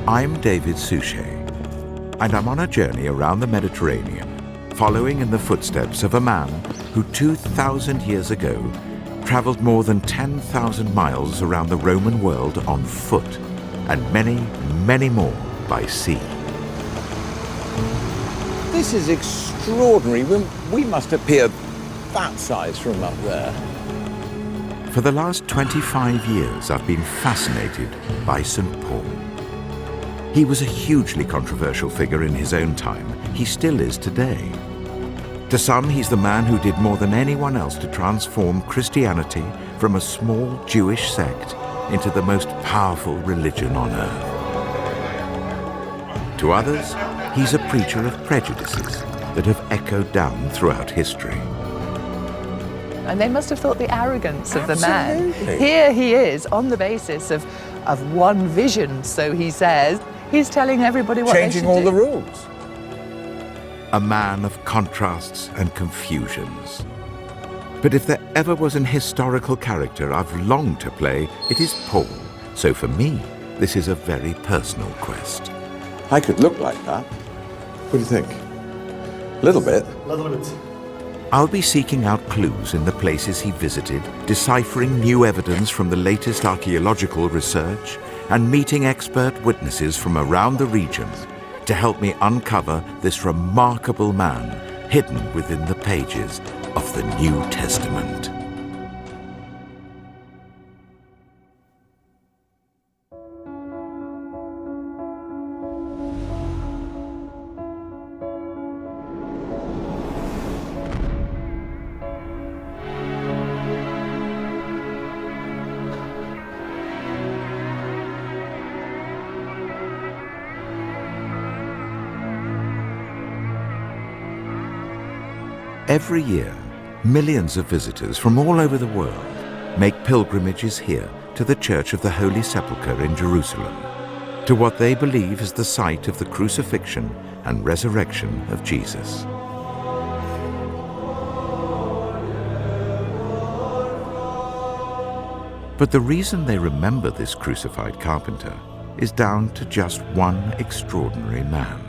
I'm David Suchet, and I'm on a journey around the Mediterranean, following in the footsteps of a man who 2,000 years ago traveled more than 10,000 miles around the Roman world on foot, and many, many more by sea. This is extraordinary. We must appear that size from up there. For the last 25 years, I've been fascinated by St. Paul. He was a hugely controversial figure in his own time. He still is today. To some, he's the man who did more than anyone else to transform Christianity from a small Jewish sect into the most powerful religion on earth. To others, he's a preacher of prejudices that have echoed down throughout history. And they must have thought the arrogance of the man. Absolutely. Here he is on the basis of one vision, so he says. He's telling everybody what Changing they should all do. the rules. A man of contrasts and confusions. But if there ever was an historical character I've longed to play, it is Paul. So for me, this is a very personal quest. I could look like that. What do you think? A little bit. A little bit. I'll be seeking out clues in the places he visited, deciphering new evidence from the latest archaeological research, and meeting expert witnesses from around the region to help me uncover this remarkable man hidden within the pages of the New Testament. Every year, millions of visitors from all over the world make pilgrimages here to the Church of the Holy Sepulchre in Jerusalem, to what they believe is the site of the crucifixion and resurrection of Jesus. But the reason they remember this crucified carpenter is down to just one extraordinary man.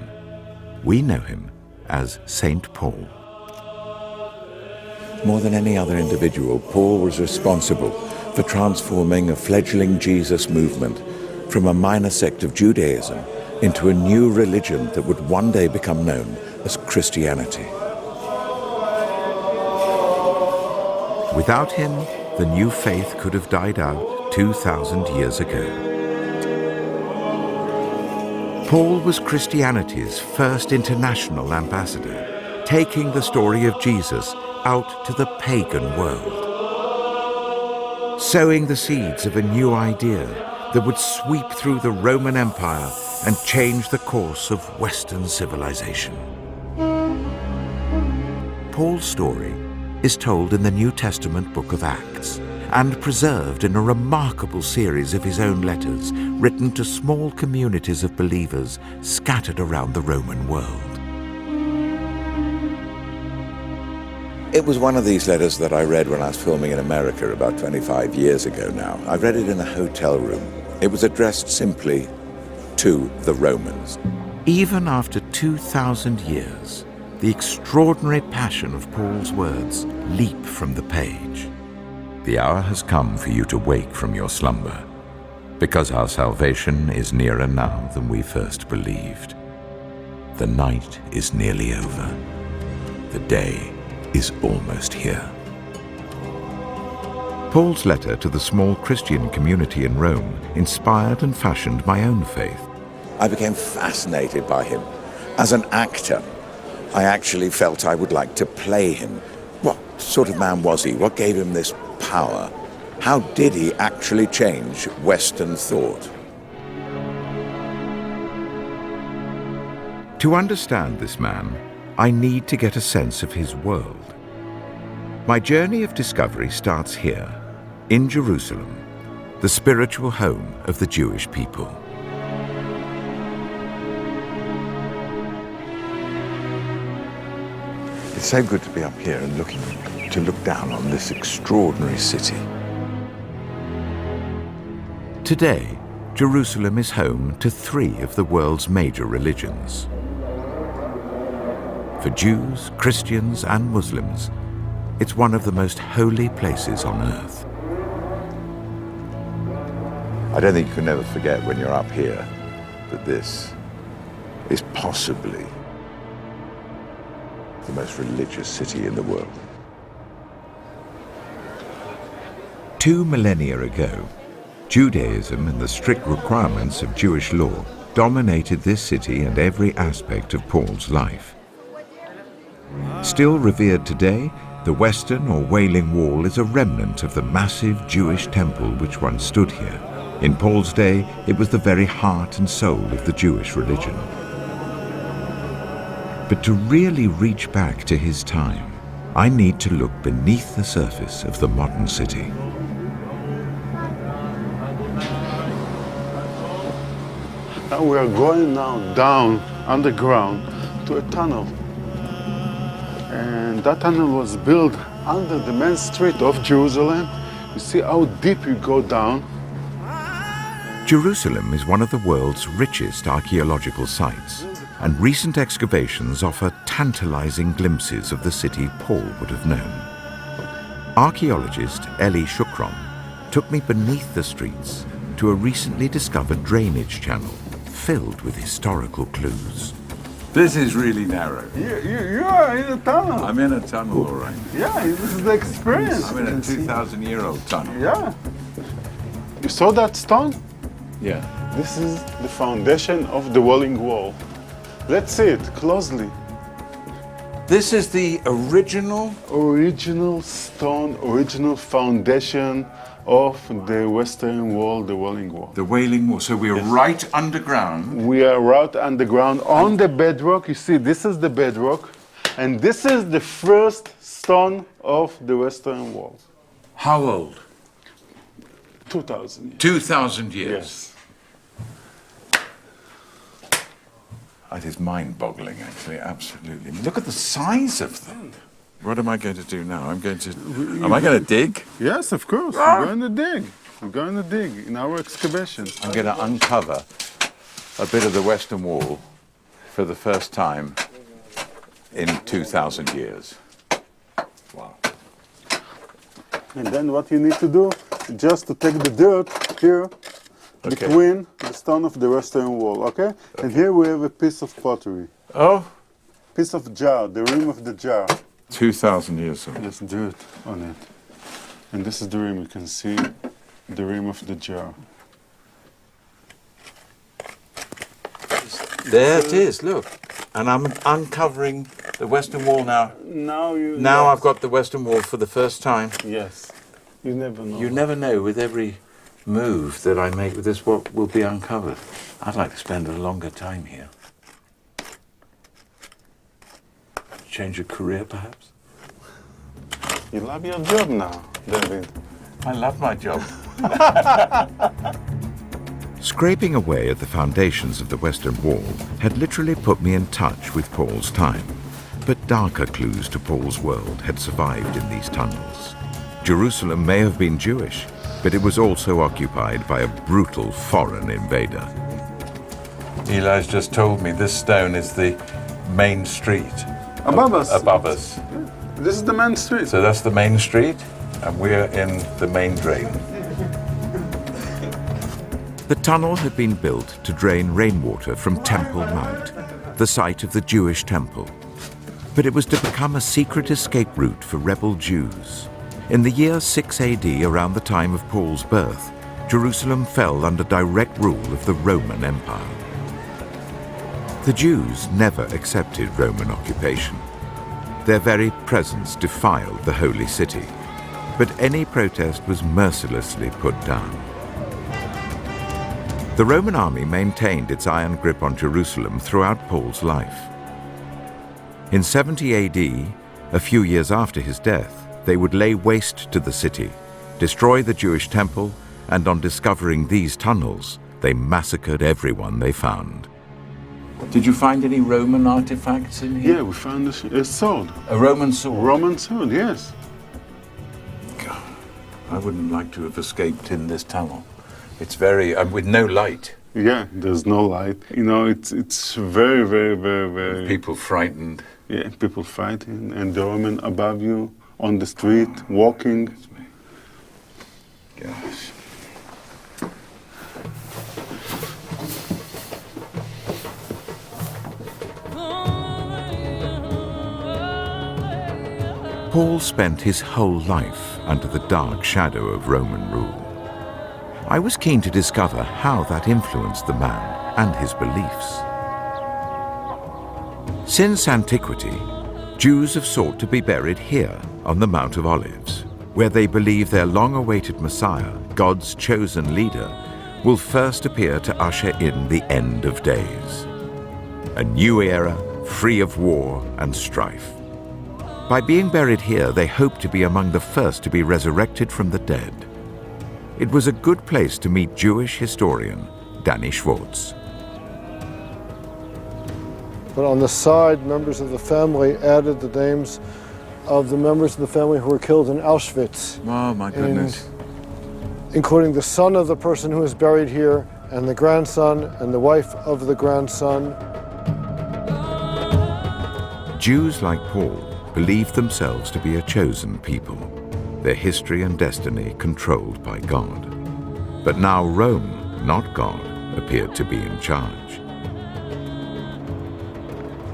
We know him as St. Paul. More than any other individual, Paul was responsible for transforming a fledgling Jesus movement from a minor sect of Judaism into a new religion that would one day become known as Christianity. Without him, the new faith could have died out 2,000 years ago. Paul was Christianity's first international ambassador, taking the story of Jesus out to the pagan world, sowing the seeds of a new idea that would sweep through the Roman Empire and change the course of Western civilization. Paul's story is told in the New Testament book of Acts and preserved in a remarkable series of his own letters written to small communities of believers scattered around the Roman world. It was one of these letters that I read when I was filming in America about 25 years ago now. I read it in a hotel room. It was addressed simply to the Romans. Even after 2,000 years, the extraordinary passion of Paul's words leap from the page. The hour has come for you to wake from your slumber, because our salvation is nearer now than we first believed. The night is nearly over. The day is almost here. Paul's letter to the small Christian community in Rome inspired and fashioned my own faith. I became fascinated by him. As an actor, I actually felt I would like to play him. What sort of man was he? What gave him this power? How did he actually change Western thought? To understand this man, I need to get a sense of his world. My journey of discovery starts here, in Jerusalem, the spiritual home of the Jewish people. It's so good to be up here and to look down on this extraordinary city. Today, Jerusalem is home to 3 of the world's major religions. For Jews, Christians, and Muslims, it's one of the most holy places on earth. I don't think you can ever forget when you're up here that this is possibly the most religious city in the world. 2 millennia ago, Judaism and the strict requirements of Jewish law dominated this city and every aspect of Paul's life. Still revered today, the Western or Wailing Wall is a remnant of the massive Jewish temple which once stood here. In Paul's day, it was the very heart and soul of the Jewish religion. But to really reach back to his time, I need to look beneath the surface of the modern city. Now we are going down underground to a tunnel. And that tunnel was built under the main street of Jerusalem. You see how deep you go down. Jerusalem is one of the world's richest archaeological sites, and recent excavations offer tantalizing glimpses of the city Paul would have known. Archaeologist Eli Shukron took me beneath the streets to a recently discovered drainage channel filled with historical clues. This is really narrow. You are in a tunnel. I'm in a tunnel, all right. Yeah, this is the experience. I'm in a 2,000-year-old tunnel. Yeah. You saw that stone? Yeah. This is the foundation of the Wailing Wall. Let's see it closely. This is the original. Original stone, original foundation of the Western Wall, the Wailing Wall. The Wailing Wall. So we're right underground. We are right underground on the bedrock. You see, this is the bedrock, and this is the first stone of the Western Wall. How old? 2,000 years. 2,000 years. Yes. It is mind-boggling, actually, absolutely. Look at the size of them. What am I going to do now? Am I going to dig? Yes, of course. We're going to dig. We're going to dig in our excavation. I'm going to uncover a bit of the Western Wall for the first time in 2,000 years. Wow. And then what you need to do, just to take the dirt here, between the stone of the Western Wall, okay? And here we have a piece of pottery. Oh? Piece of jar, the rim of the jar. 2,000 years old. There's dirt on it. And this is the rim. You can see the rim of the jar. There it is, look. And I'm uncovering the Western Wall now. Now I've got the Western Wall for the first time. Yes. You never know. You never know with every move that I make with this what will be uncovered. I'd like to spend a longer time here. Change of career, perhaps? You love your job now, David. I love my job. Scraping away at the foundations of the Western Wall had literally put me in touch with Paul's time. But darker clues to Paul's world had survived in these tunnels. Jerusalem may have been Jewish, but it was also occupied by a brutal foreign invader. Eli's just told me this stone is the main street. Above us. Above us. This is the main street. So that's the main street, and we're in the main drain. The tunnel had been built to drain rainwater from Temple Mount, the site of the Jewish temple. But it was to become a secret escape route for rebel Jews. In the year 6 AD, around the time of Paul's birth, Jerusalem fell under direct rule of the Roman Empire. The Jews never accepted Roman occupation. Their very presence defiled the holy city, but any protest was mercilessly put down. The Roman army maintained its iron grip on Jerusalem throughout Paul's life. In 70 AD, a few years after his death, they would lay waste to the city, destroy the Jewish temple, and on discovering these tunnels, they massacred everyone they found. Did you find any Roman artifacts in here? Yeah, we found a sword. A Roman sword? Roman sword, yes. God, I wouldn't like to have escaped in this tunnel. It's very, with no light. Yeah, there's no light. You know, it's very, very, very, very... People frightened. Yeah, people fighting, and the women above you on the street, walking. Gosh. Paul spent his whole life under the dark shadow of Roman rule. I was keen to discover how that influenced the man and his beliefs. Since antiquity, Jews have sought to be buried here on the Mount of Olives, where they believe their long-awaited Messiah, God's chosen leader, will first appear to usher in the end of days. A new era, free of war and strife. By being buried here, they hope to be among the first to be resurrected from the dead. It was a good place to meet Jewish historian Danny Schwartz. But on the side, members of the family added the names of the members of the family who were killed in Auschwitz. Oh, my goodness. Including the son of the person who is buried here, and the grandson, and the wife of the grandson. Jews like Paul believed themselves to be a chosen people, their history and destiny controlled by God. But now Rome, not God, appeared to be in charge.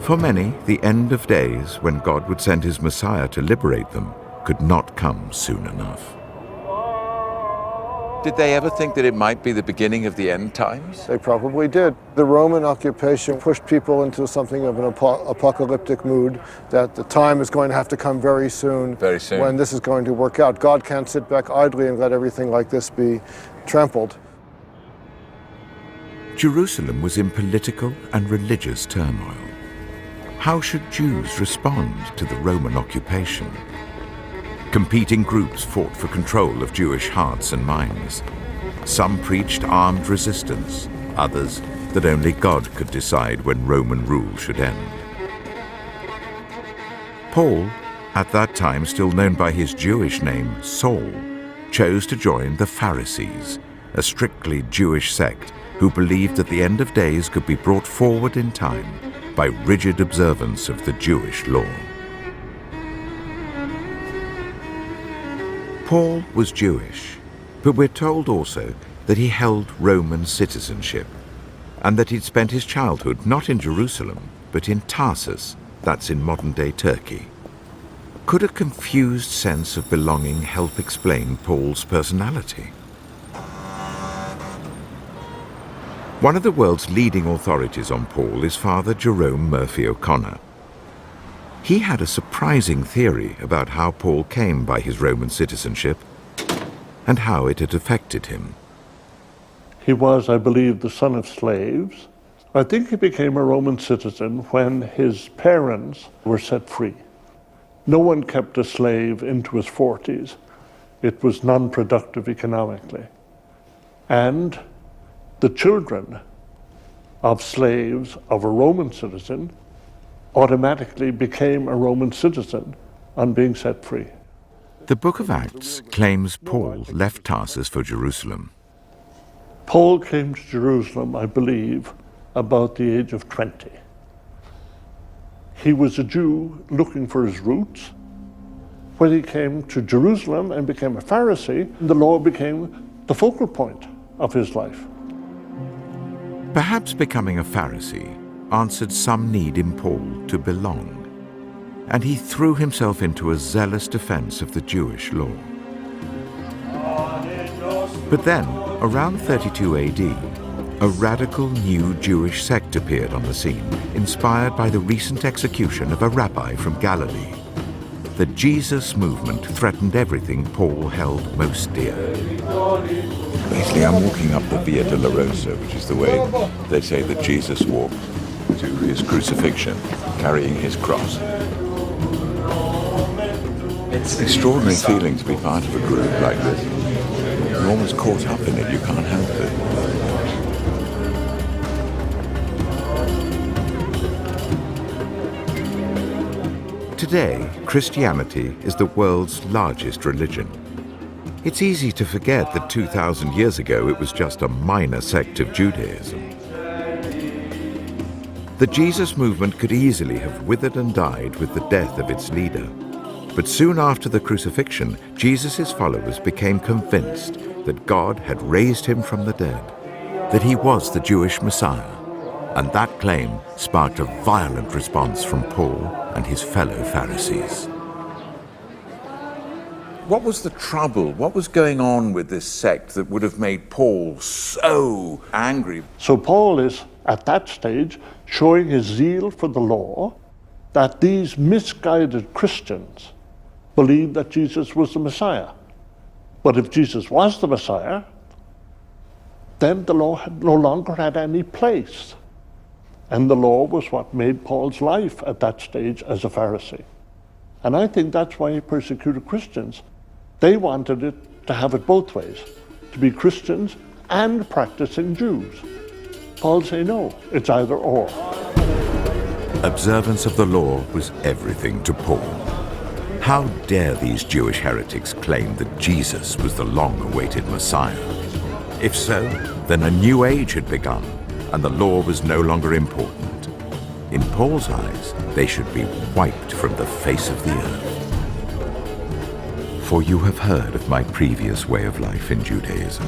For many, the end of days, when God would send his Messiah to liberate them, could not come soon enough. Did they ever think that it might be the beginning of the end times? They probably did. The Roman occupation pushed people into something of an apocalyptic mood, that the time is going to have to come very soon. Very soon. When this is going to work out. God can't sit back idly and let everything like this be trampled. Jerusalem was in political and religious turmoil. How should Jews respond to the Roman occupation? Competing groups fought for control of Jewish hearts and minds. Some preached armed resistance, others that only God could decide when Roman rule should end. Paul, at that time still known by his Jewish name, Saul, chose to join the Pharisees, a strictly Jewish sect who believed that the end of days could be brought forward in time by rigid observance of the Jewish law. Paul was Jewish, but we're told also that he held Roman citizenship and that he'd spent his childhood not in Jerusalem, but in Tarsus, that's in modern-day Turkey. Could a confused sense of belonging help explain Paul's personality? One of the world's leading authorities on Paul is Father Jerome Murphy O'Connor. He had a surprising theory about how Paul came by his Roman citizenship and how it had affected him. He was, I believe, the son of slaves. I think he became a Roman citizen when his parents were set free. No one kept a slave into his 40s. It was non-productive economically. And the children of slaves of a Roman citizen automatically became a Roman citizen on being set free. The Book of Acts claims Paul left Tarsus for Jerusalem. Paul came to Jerusalem, I believe, about the age of 20. He was a Jew looking for his roots. When he came to Jerusalem and became a Pharisee, the law became the focal point of his life. Perhaps becoming a Pharisee answered some need in Paul to belong, and he threw himself into a zealous defense of the Jewish law. But then, around 32 AD, a radical new Jewish sect appeared on the scene, inspired by the recent execution of a rabbi from Galilee. The Jesus movement threatened everything Paul held most dear. Basically, I'm walking up the Via Dolorosa, which is the way they say that Jesus walked to his crucifixion, carrying his cross. It's an extraordinary feeling to be part of a group like this. You're almost caught up in it, you can't help it. Today, Christianity is the world's largest religion. It's easy to forget that 2,000 years ago it was just a minor sect of Judaism. The Jesus movement could easily have withered and died with the death of its leader. But soon after the crucifixion, Jesus' followers became convinced that God had raised him from the dead, that he was the Jewish Messiah. And that claim sparked a violent response from Paul and his fellow Pharisees. What was the trouble? What was going on with this sect that would have made Paul so angry? So Paul is, at that stage, showing his zeal for the law, that these misguided Christians believed that Jesus was the Messiah. But if Jesus was the Messiah, then the law had no longer had any place. And the law was what made Paul's life at that stage as a Pharisee. And I think that's why he persecuted Christians. They wanted it to have it both ways, to be Christians and practicing Jews. Paul said, no, it's either or. Observance of the law was everything to Paul. How dare these Jewish heretics claim that Jesus was the long-awaited Messiah? If so, then a new age had begun, and the law was no longer important. In Paul's eyes, they should be wiped from the face of the earth. For you have heard of my previous way of life in Judaism,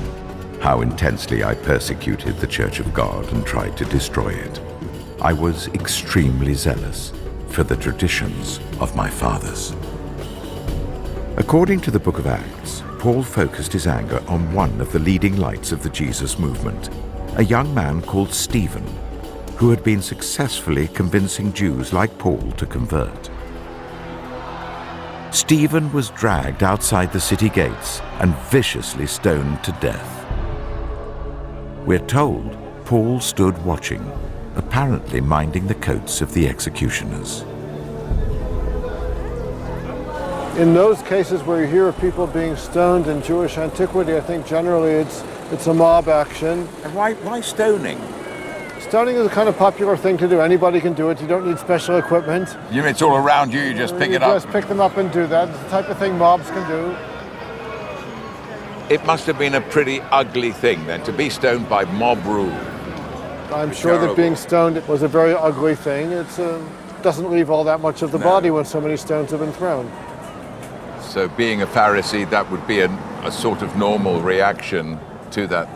how intensely I persecuted the Church of God and tried to destroy it. I was extremely zealous for the traditions of my fathers. According to the book of Acts, Paul focused his anger on one of the leading lights of the Jesus movement, a young man called Stephen, who had been successfully convincing Jews like Paul to convert. Stephen was dragged outside the city gates and viciously stoned to death. We're told Paul stood watching, apparently minding the coats of the executioners. In those cases where you hear of people being stoned in Jewish antiquity, I think generally it's a mob action. And why stoning? Stoning is a kind of popular thing to do. Anybody can do it. You don't need special equipment. You mean it's all around you, you just pick it up? You just pick them up and do that. It's the type of thing mobs can do. It must have been a pretty ugly thing then, to be stoned by mob rule. I'm sure that being stoned was a very ugly thing. It doesn't leave all that much of the body when so many stones have been thrown. So being a Pharisee, that would be a sort of normal reaction to that?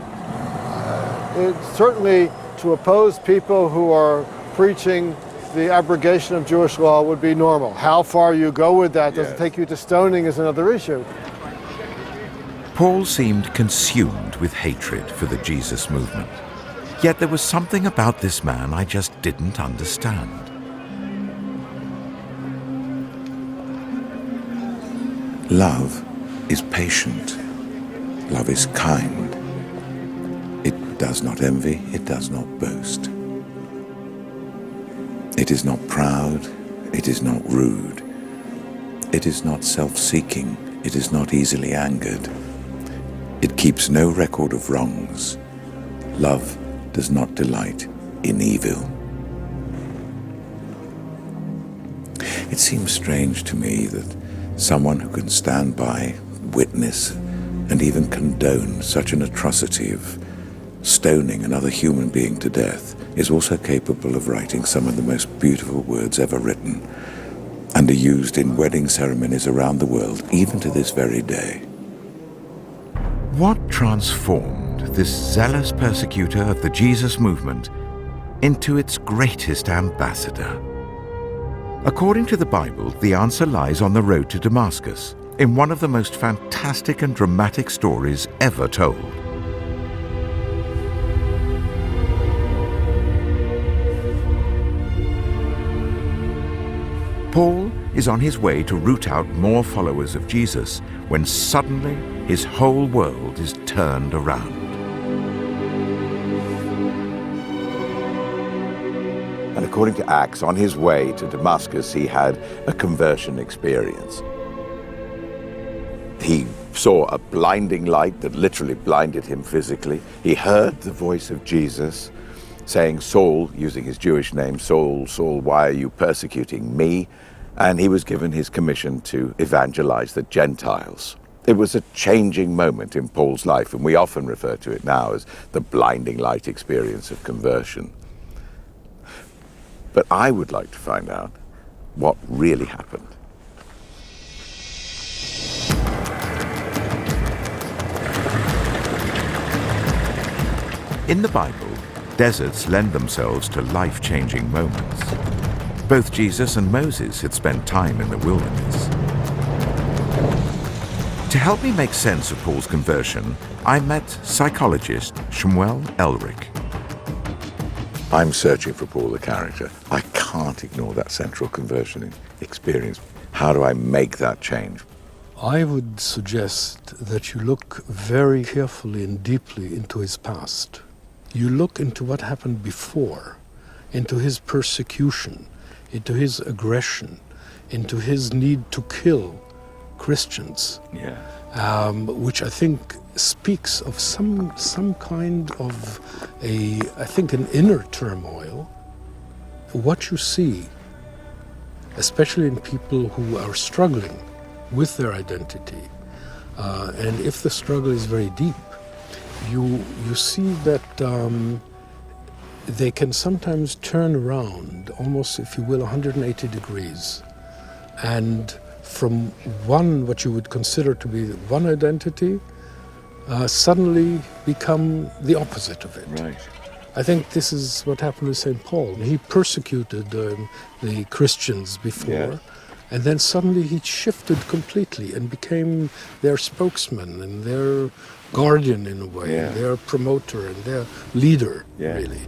It's certainly to oppose people who are preaching the abrogation of Jewish law would be normal. How far you go with that, does it take you to stoning, is another issue. Paul seemed consumed with hatred for the Jesus movement. Yet there was something about this man I just didn't understand. Love is patient. Love is kind. It does not envy, it does not boast. It is not proud, it is not rude. It is not self-seeking, it is not easily angered. It keeps no record of wrongs. Love does not delight in evil. It seems strange to me that someone who can stand by, witness, and even condone such an atrocity of stoning another human being to death is also capable of writing some of the most beautiful words ever written, and are used in wedding ceremonies around the world, even to this very day. What transformed this zealous persecutor of the Jesus movement into its greatest ambassador? According to the Bible, the answer lies on the road to Damascus, in one of the most fantastic and dramatic stories ever told. Paul is on his way to root out more followers of Jesus when suddenly his whole world is turned around. And according to Acts, on his way to Damascus, he had a conversion experience. He saw a blinding light that literally blinded him physically. He heard the voice of Jesus saying, Saul, using his Jewish name, Saul, Saul, why are you persecuting me? And he was given his commission to evangelize the Gentiles. It was a changing moment in Paul's life, and we often refer to it now as the blinding light experience of conversion. But I would like to find out what really happened. In the Bible, deserts lend themselves to life-changing moments. Both Jesus and Moses had spent time in the wilderness. To help me make sense of Paul's conversion, I met psychologist Shmuel Elric. I'm searching for Paul the character. I can't ignore that central conversion experience. How do I make that change? I would suggest that you look very carefully and deeply into his past. You look into what happened before, into his persecution, into his aggression, into his need to kill Christians, which I think speaks of some kind of an inner turmoil. What you see, especially in people who are struggling with their identity, and if the struggle is very deep, you see that they can sometimes turn around, almost, if you will, 180 degrees, and from what you would consider to be one identity, suddenly become the opposite of it. Right. I think this is what happened with St. Paul. He persecuted the Christians before, and then suddenly he shifted completely and became their spokesman and their guardian in a way, their promoter and their leader, really.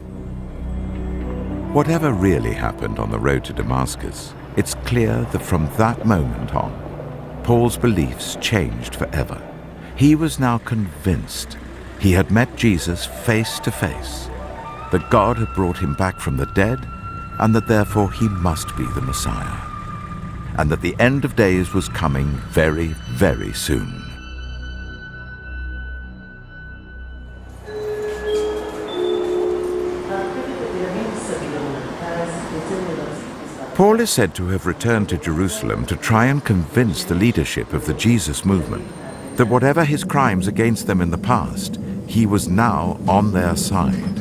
Whatever really happened on the road to Damascus, it's clear that from that moment on, Paul's beliefs changed forever. He was now convinced he had met Jesus face to face, that God had brought him back from the dead, and that therefore he must be the Messiah, and that the end of days was coming very, very soon. Paul is said to have returned to Jerusalem to try and convince the leadership of the Jesus movement that whatever his crimes against them in the past, he was now on their side.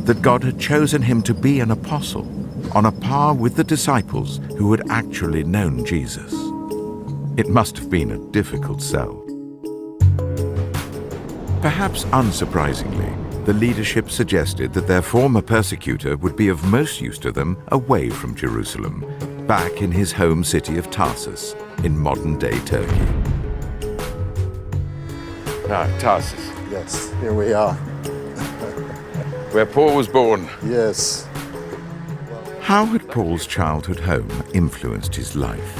That God had chosen him to be an apostle, on a par with the disciples who had actually known Jesus. It must have been a difficult sell. Perhaps unsurprisingly, the leadership suggested that their former persecutor would be of most use to them away from Jerusalem, back in his home city of Tarsus, in modern-day Turkey. Tarsus, Yes, here we are. where Paul was born. Yes. How had Paul's childhood home influenced his life?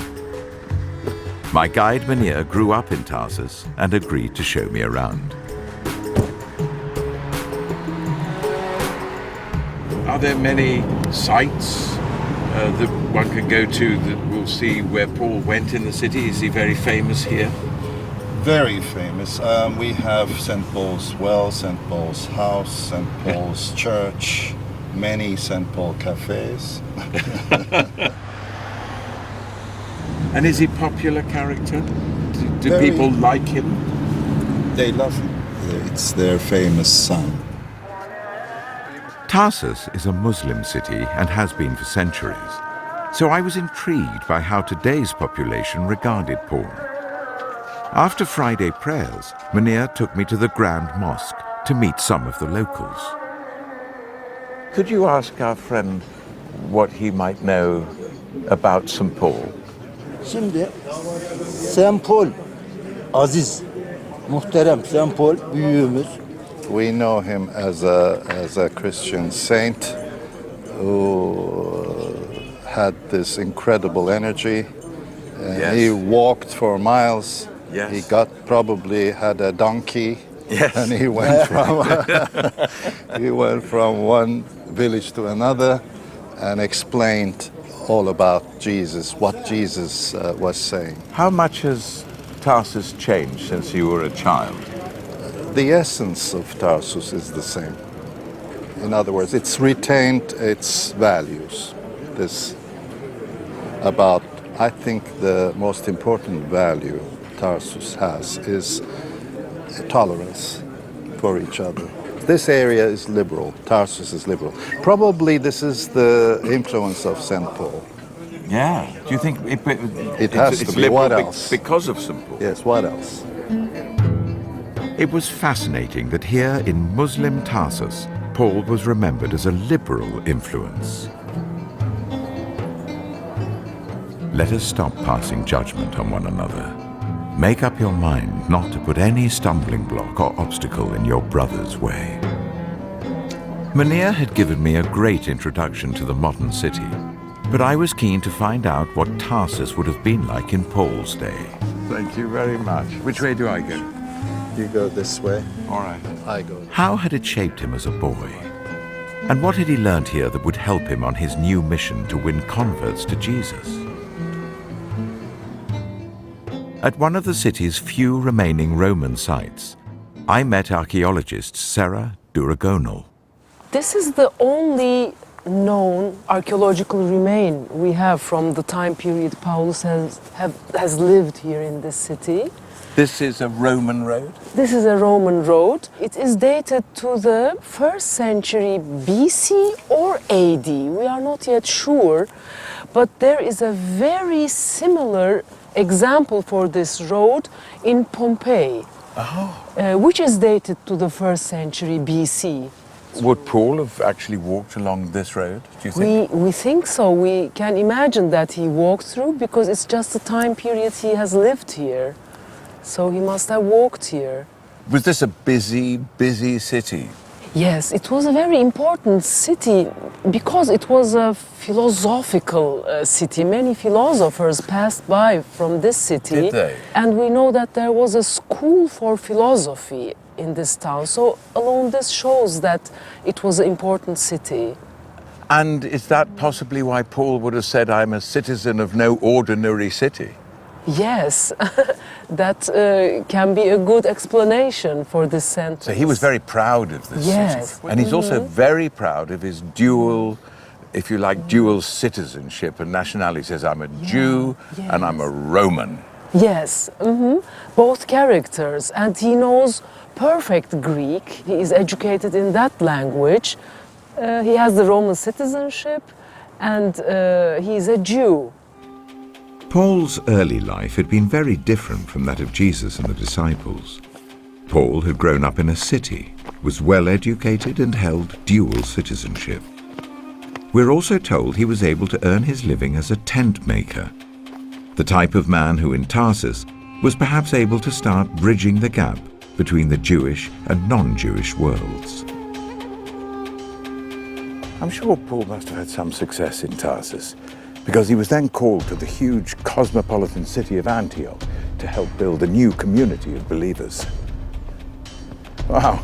My guide Munir grew up in Tarsus and agreed to show me around. Are there many sites that one can go to that will see where Paul went in the city? Is he very famous here? Very famous. We have St. Paul's Well, St. Paul's House, St. Paul's Church, many St. Paul cafes. And is he a popular character? Do Very. people like him? They love him. It's their famous son. Tarsus is a Muslim city and has been for centuries, so I was intrigued by how today's population regarded Paul. After Friday prayers, Munir took me to the Grand Mosque to meet some of the locals. Could you ask our friend what he might know about St. Paul? Şimdi St. Paul, aziz, muhterem St. Paul büyüğümüz. We know him as a Christian saint who had this incredible energy. Yes. He walked for miles. Yes. He probably had a donkey. Yes. And he went from one village to another and explained all about Jesus, what Jesus was saying. How much has Tarsus changed since you were a child? The essence of Tarsus is the same. In other words, it's retained its values. I think the most important value Tarsus has is tolerance for each other. This area is liberal. Tarsus is liberal. Probably this is the influence of St. Paul. Yeah. Do you think It has to be. What else? Because of St. Paul? Yes, what else? It was fascinating that here in Muslim Tarsus, Paul was remembered as a liberal influence. Let us stop passing judgment on one another. Make up your mind not to put any stumbling block or obstacle in your brother's way. Munir had given me a great introduction to the modern city, but I was keen to find out what Tarsus would have been like in Paul's day. Thank you very much. Which way do I go? You go this way. All right. I go. How had it shaped him as a boy? And what had he learned here that would help him on his new mission to win converts to Jesus? At one of the city's few remaining Roman sites, I met archaeologist Sarah Duragonal. This is the only known archaeological remain we have from the time period Paulus has lived here in this city. This is a Roman road? This is a Roman road. It is dated to the 1st century BC or AD. We are not yet sure, but there is a very similar example for this road in Pompeii, which is dated to the 1st century BC. Would Paul have actually walked along this road, do you think? We think so. We can imagine that he walked through because it's just the time period he has lived here. So he must have walked here. Was this a busy city? Yes, it was a very important city because it was a philosophical city. Many philosophers passed by from this city. Did they? And we know that there was a school for philosophy in this town. So alone this shows that it was an important city. And is that possibly why Paul would have said, I'm a citizen of no ordinary city? Yes, that can be a good explanation for this sentence. So he was very proud of this city. And he's also very proud of his dual, if you like, dual citizenship and nationality. He says, I'm a Jew and I'm a Roman. Yes, both characters. And he knows perfect Greek. He is educated in that language. He has the Roman citizenship and he is a Jew. Paul's early life had been very different from that of Jesus and the disciples. Paul had grown up in a city, was well educated and held dual citizenship. We're also told he was able to earn his living as a tent maker, the type of man who in Tarsus was perhaps able to start bridging the gap between the Jewish and non-Jewish worlds. I'm sure Paul must have had some success in Tarsus, because he was then called to the huge cosmopolitan city of Antioch to help build a new community of believers. Wow,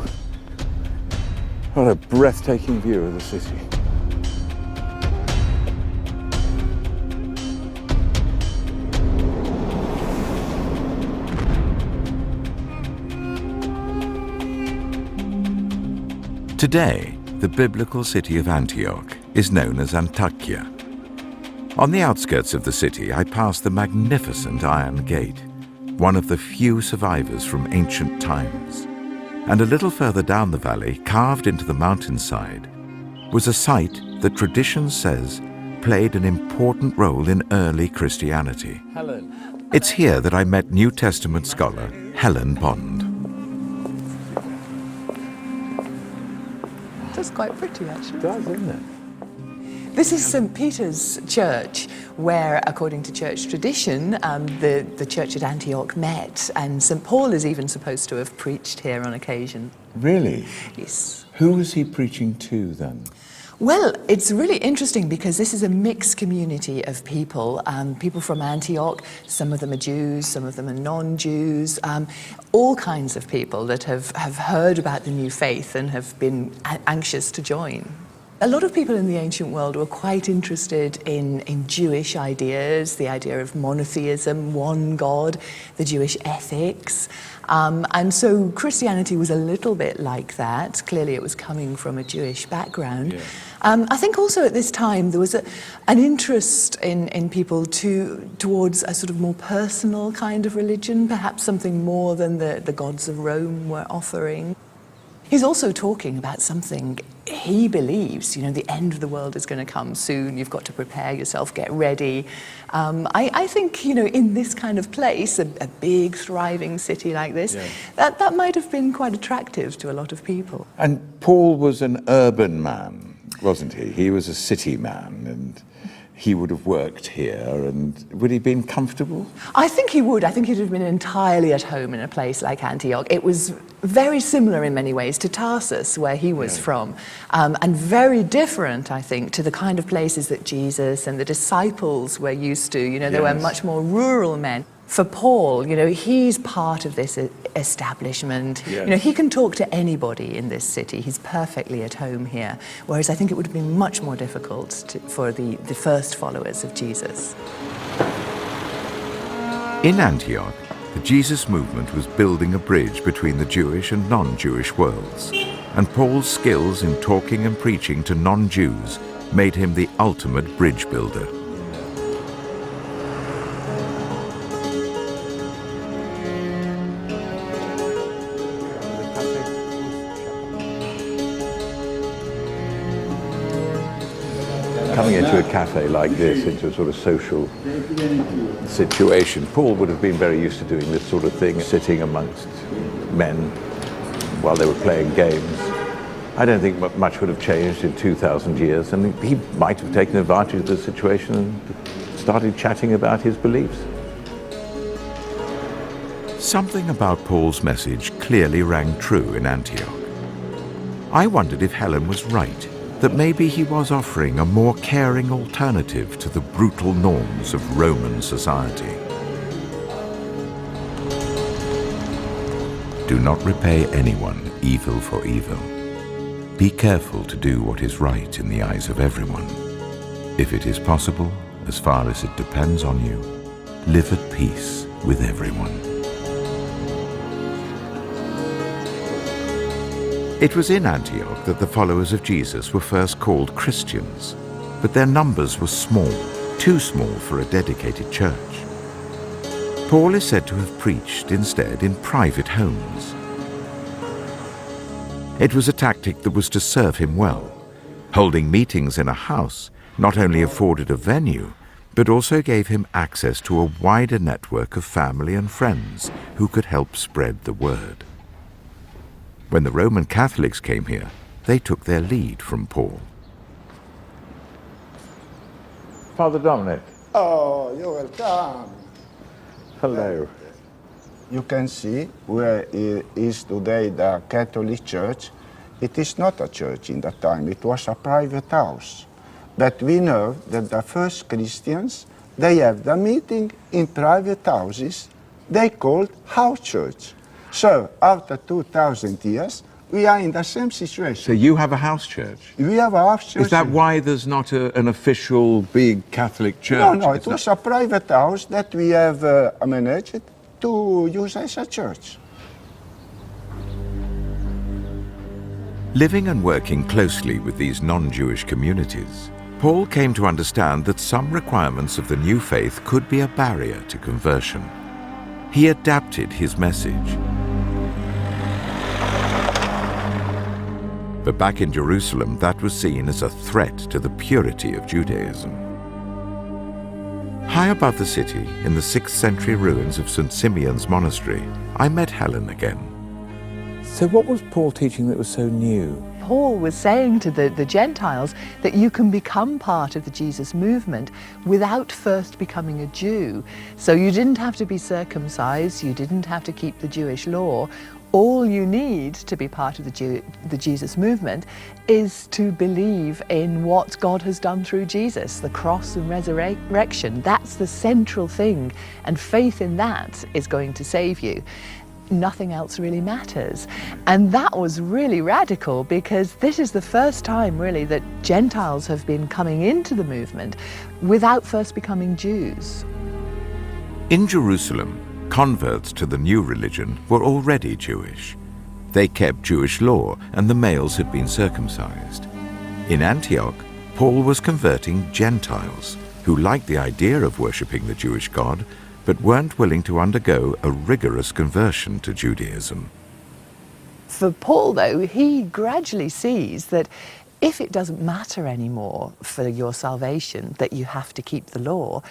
what a breathtaking view of the city. Today, the biblical city of Antioch is known as Antakya. On the outskirts of the city, I passed the magnificent Iron Gate, one of the few survivors from ancient times. And a little further down the valley, carved into the mountainside, was a site that tradition says played an important role in early Christianity. Helen. It's here that I met New Testament scholar Helen Bond. That's quite pretty, actually. It does, isn't it? This is St. Peter's Church, where, according to church tradition, the church at Antioch met, and St. Paul is even supposed to have preached here on occasion. Really? Yes. Who was he preaching to then? Well, it's really interesting because this is a mixed community of people, people from Antioch. Some of them are Jews, some of them are non-Jews, all kinds of people that have heard about the new faith and have been anxious to join. A lot of people in the ancient world were quite interested in Jewish ideas, the idea of monotheism, one God, the Jewish ethics. And so Christianity was a little bit like that. Clearly it was coming from a Jewish background. I think also at this time there was an interest in people towards a sort of more personal kind of religion, perhaps something more than the gods of Rome were offering. He's also talking about something he believes, the end of the world is going to come soon, you've got to prepare yourself, get ready. I think, in this kind of place, a big, thriving city like this, that might have been quite attractive to a lot of people. And Paul was an urban man, wasn't he? He was a city man, and he would have worked here, and would he have been comfortable? I think he would. I think he'd have been entirely at home in a place like Antioch. It was very similar in many ways to Tarsus, where he was from, and very different, I think, to the kind of places that Jesus and the disciples were used to. They were much more rural men. For Paul, he's part of this establishment. Yes. He can talk to anybody in this city. He's perfectly at home here. Whereas I think it would have been much more difficult for the first followers of Jesus. In Antioch, the Jesus movement was building a bridge between the Jewish and non-Jewish worlds, and Paul's skills in talking and preaching to non-Jews made him the ultimate bridge builder. Coming into a cafe like this, into a sort of social situation, Paul would have been very used to doing this sort of thing, sitting amongst men while they were playing games. I don't think much would have changed in 2,000 years, and he might have taken advantage of the situation and started chatting about his beliefs. Something about Paul's message clearly rang true in Antioch. I wondered if Helen was right, that maybe he was offering a more caring alternative to the brutal norms of Roman society. Do not repay anyone evil for evil. Be careful to do what is right in the eyes of everyone. If it is possible, as far as it depends on you, live at peace with everyone. It was in Antioch that the followers of Jesus were first called Christians, but their numbers were small, too small for a dedicated church. Paul is said to have preached instead in private homes. It was a tactic that was to serve him well. Holding meetings in a house not only afforded a venue, but also gave him access to a wider network of family and friends who could help spread the word. When the Roman Catholics came here, they took their lead from Paul. Father Dominic. Oh, you're welcome. Hello. You can see where is today the Catholic Church. It is not a church in that time, it was a private house. But we know that the first Christians, they have the meeting in private houses, they called house church. So, after 2,000 years, we are in the same situation. So you have a house church? We have a house church. Is that why there's not an official big Catholic church? No, it was a private house that we have managed to use as a church. Living and working closely with these non-Jewish communities, Paul came to understand that some requirements of the new faith could be a barrier to conversion. He adapted his message. But back in Jerusalem, that was seen as a threat to the purity of Judaism. High above the city, in the 6th century ruins of St. Simeon's Monastery, I met Helen again. So what was Paul teaching that was so new? Paul was saying to the Gentiles that you can become part of the Jesus movement without first becoming a Jew. So you didn't have to be circumcised, you didn't have to keep the Jewish law. All you need to be part of the Jesus movement is to believe in what God has done through Jesus, the cross and resurrection. That's the central thing, and faith in that is going to save you. Nothing else really matters. And that was really radical, because this is the first time really that Gentiles have been coming into the movement without first becoming Jews. In Jerusalem, converts to the new religion were already Jewish. They kept Jewish law, and the males had been circumcised. In Antioch, Paul was converting Gentiles who liked the idea of worshipping the Jewish God, but weren't willing to undergo a rigorous conversion to Judaism. For Paul, though, he gradually sees that if it doesn't matter anymore for your salvation that you have to keep the law,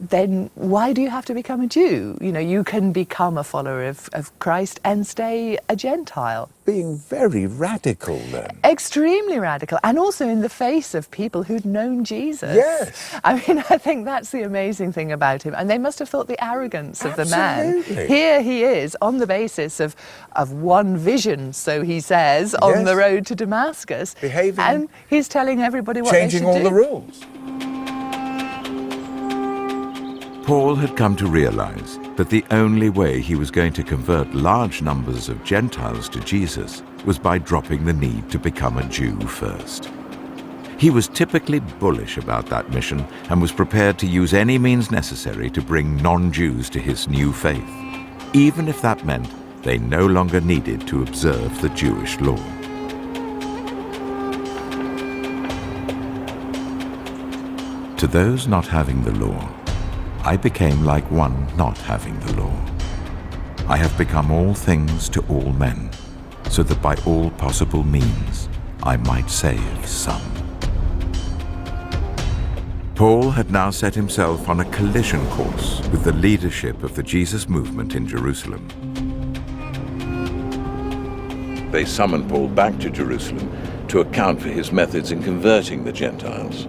then why do you have to become a Jew? You know, you can become a follower of Christ and stay a Gentile. Being very radical then. Extremely radical, and also in the face of people who'd known Jesus. Yes. I mean, I think that's the amazing thing about him. And they must have thought the arrogance of the man. Absolutely. Here he is, on the basis of one vision, so he says, on Yes. the road to Damascus. Behaving- And he's telling everybody what they should Changing all do. the rules. Paul had come to realize that the only way he was going to convert large numbers of Gentiles to Jesus was by dropping the need to become a Jew first. He was typically bullish about that mission and was prepared to use any means necessary to bring non-Jews to his new faith, even if that meant they no longer needed to observe the Jewish law. To those not having the law, I became like one not having the law. I have become all things to all men, so that by all possible means I might save some. Paul had now set himself on a collision course with the leadership of the Jesus movement in Jerusalem. They summoned Paul back to Jerusalem to account for his methods in converting the Gentiles.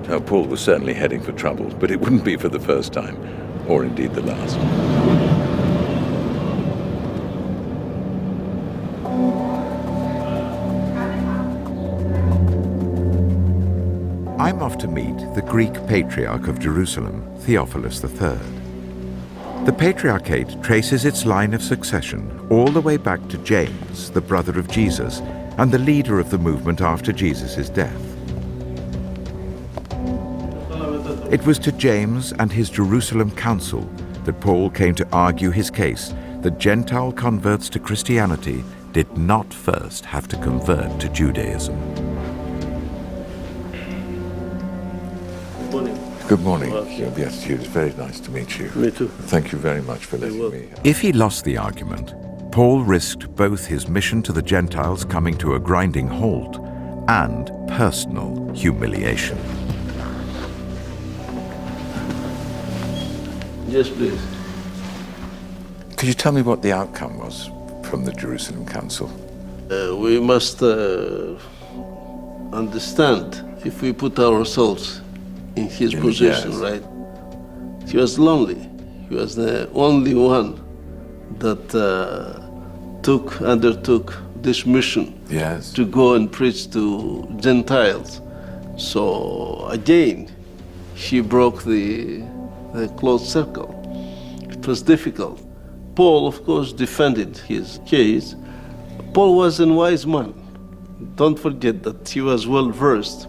Now, Paul was certainly heading for trouble, but it wouldn't be for the first time, or indeed the last. I'm off to meet the Greek Patriarch of Jerusalem, Theophilus III. The Patriarchate traces its line of succession all the way back to James, the brother of Jesus, and the leader of the movement after Jesus' death. It was to James and his Jerusalem council that Paul came to argue his case that Gentile converts to Christianity did not first have to convert to Judaism. Good morning. Yes, it's very nice to meet you. Me too. Thank you very much for letting me. If he lost the argument, Paul risked both his mission to the Gentiles coming to a grinding halt and personal humiliation. Yes, please. Could you tell me what the outcome was from the Jerusalem Council? We must understand if we put ourselves in his position, yes. right? He was lonely. He was the only one that undertook this mission Yes. to go and preach to Gentiles. So again, he broke the closed circle. It was difficult. Paul, of course, defended his case. Paul was a wise man. Don't forget that he was well versed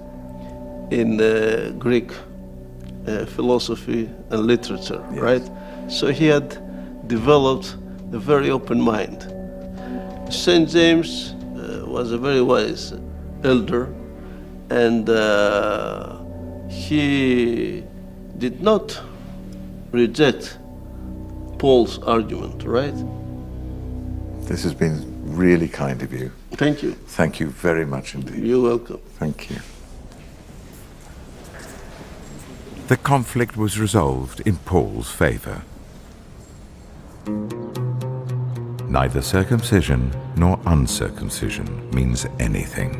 in Greek philosophy and literature, Yes. right? So he had developed a very open mind. St. James was a very wise elder, and he did not reject Paul's argument, right? This has been really kind of you. Thank you. Thank you very much indeed. You're welcome. Thank you. The conflict was resolved in Paul's favor. Neither circumcision nor uncircumcision means anything.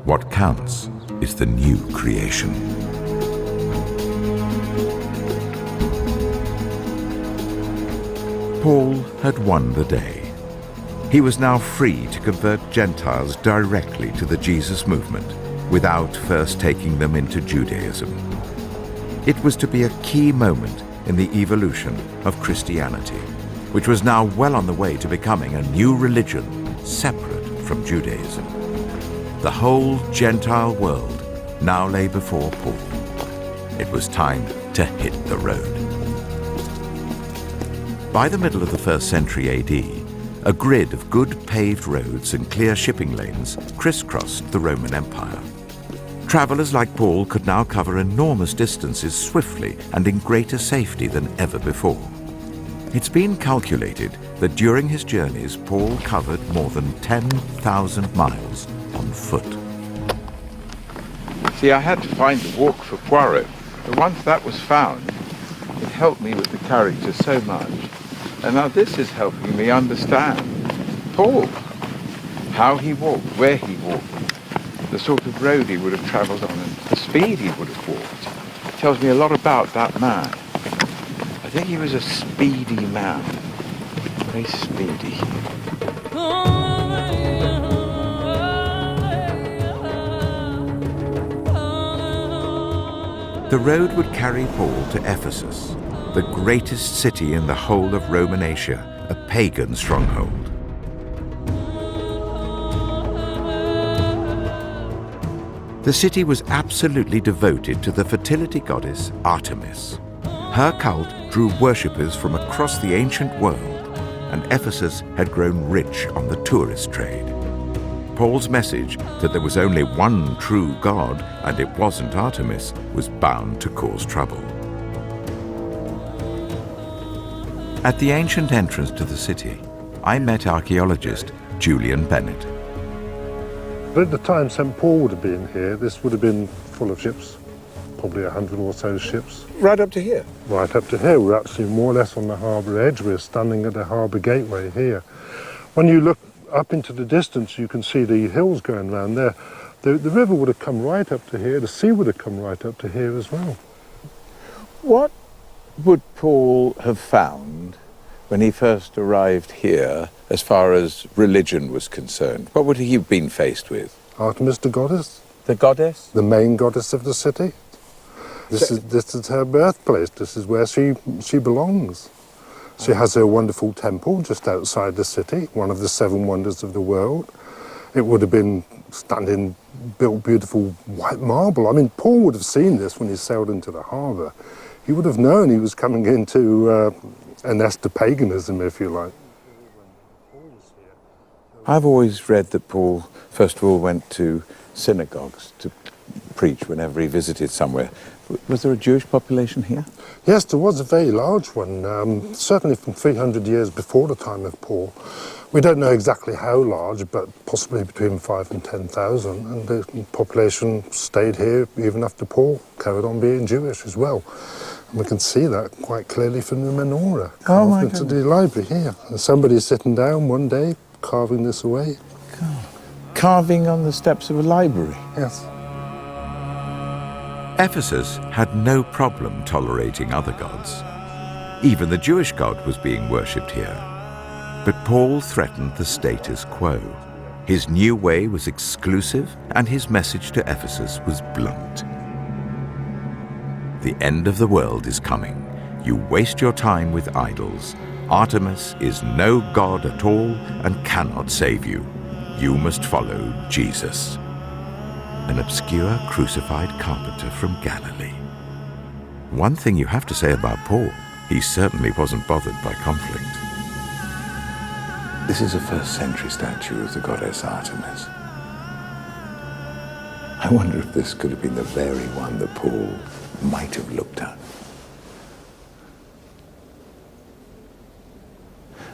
What counts is the new creation. Paul had won the day. He was now free to convert Gentiles directly to the Jesus movement without first taking them into Judaism. It was to be a key moment in the evolution of Christianity, which was now well on the way to becoming a new religion separate from Judaism. The whole Gentile world now lay before Paul. It was time to hit the road. By the middle of the 1st century AD, a grid of good paved roads and clear shipping lanes crisscrossed the Roman Empire. Travelers like Paul could now cover enormous distances swiftly and in greater safety than ever before. It's been calculated that during his journeys, Paul covered more than 10,000 miles on foot. See, I had to find the walk for Poirot, but once that was found, it helped me with the character so much. And now this is helping me understand Paul, how he walked, where he walked, the sort of road he would have travelled on and the speed he would have walked. It tells me a lot about that man. I think he was a speedy man, very speedy. The road would carry Paul to Ephesus, the greatest city in the whole of Roman Asia, a pagan stronghold. The city was absolutely devoted to the fertility goddess Artemis. Her cult drew worshippers from across the ancient world, and Ephesus had grown rich on the tourist trade. Paul's message that there was only one true god and it wasn't Artemis was bound to cause trouble. At the ancient entrance to the city, I met archaeologist Julian Bennett. At the time St. Paul would have been here, this would have been full of ships, probably 100 or so ships. Right up to here? Right up to here. We're actually more or less on the harbour edge. We're standing at the harbour gateway here. When you look up into the distance, you can see the hills going round there. The river would have come right up to here. The sea would have come right up to here as well. What would Paul have found when he first arrived here as far as religion was concerned? What would he have been faced with? Artemis, the goddess. The goddess? The main goddess of the city. This is her birthplace. This is where she belongs. She has her wonderful temple just outside the city, one of the 7 wonders of the world. It would have been built beautiful white marble. I mean, Paul would have seen this when he sailed into the harbour. He would have known he was coming into a nest of paganism, if you like. I've always read that Paul, first of all, went to synagogues to preach whenever he visited somewhere. Was there a Jewish population here? Yes, there was a very large one, certainly from 300 years before the time of Paul. We don't know exactly how large, but possibly between 5,000 and 10,000. And the population stayed here even after Paul carried on being Jewish as well. And we can see that quite clearly from the menorah carved into the library here. And somebody's sitting down one day carving this away. Carving on the steps of a library? Yes. Ephesus had no problem tolerating other gods. Even the Jewish god was being worshipped here. But Paul threatened the status quo. His new way was exclusive, and his message to Ephesus was blunt. The end of the world is coming. You waste your time with idols. Artemis is no god at all and cannot save you. You must follow Jesus. An obscure crucified carpenter from Galilee. One thing you have to say about Paul, he certainly wasn't bothered by conflict. This is a 1st century statue of the goddess Artemis. I wonder if this could have been the very one that Paul might have looked at.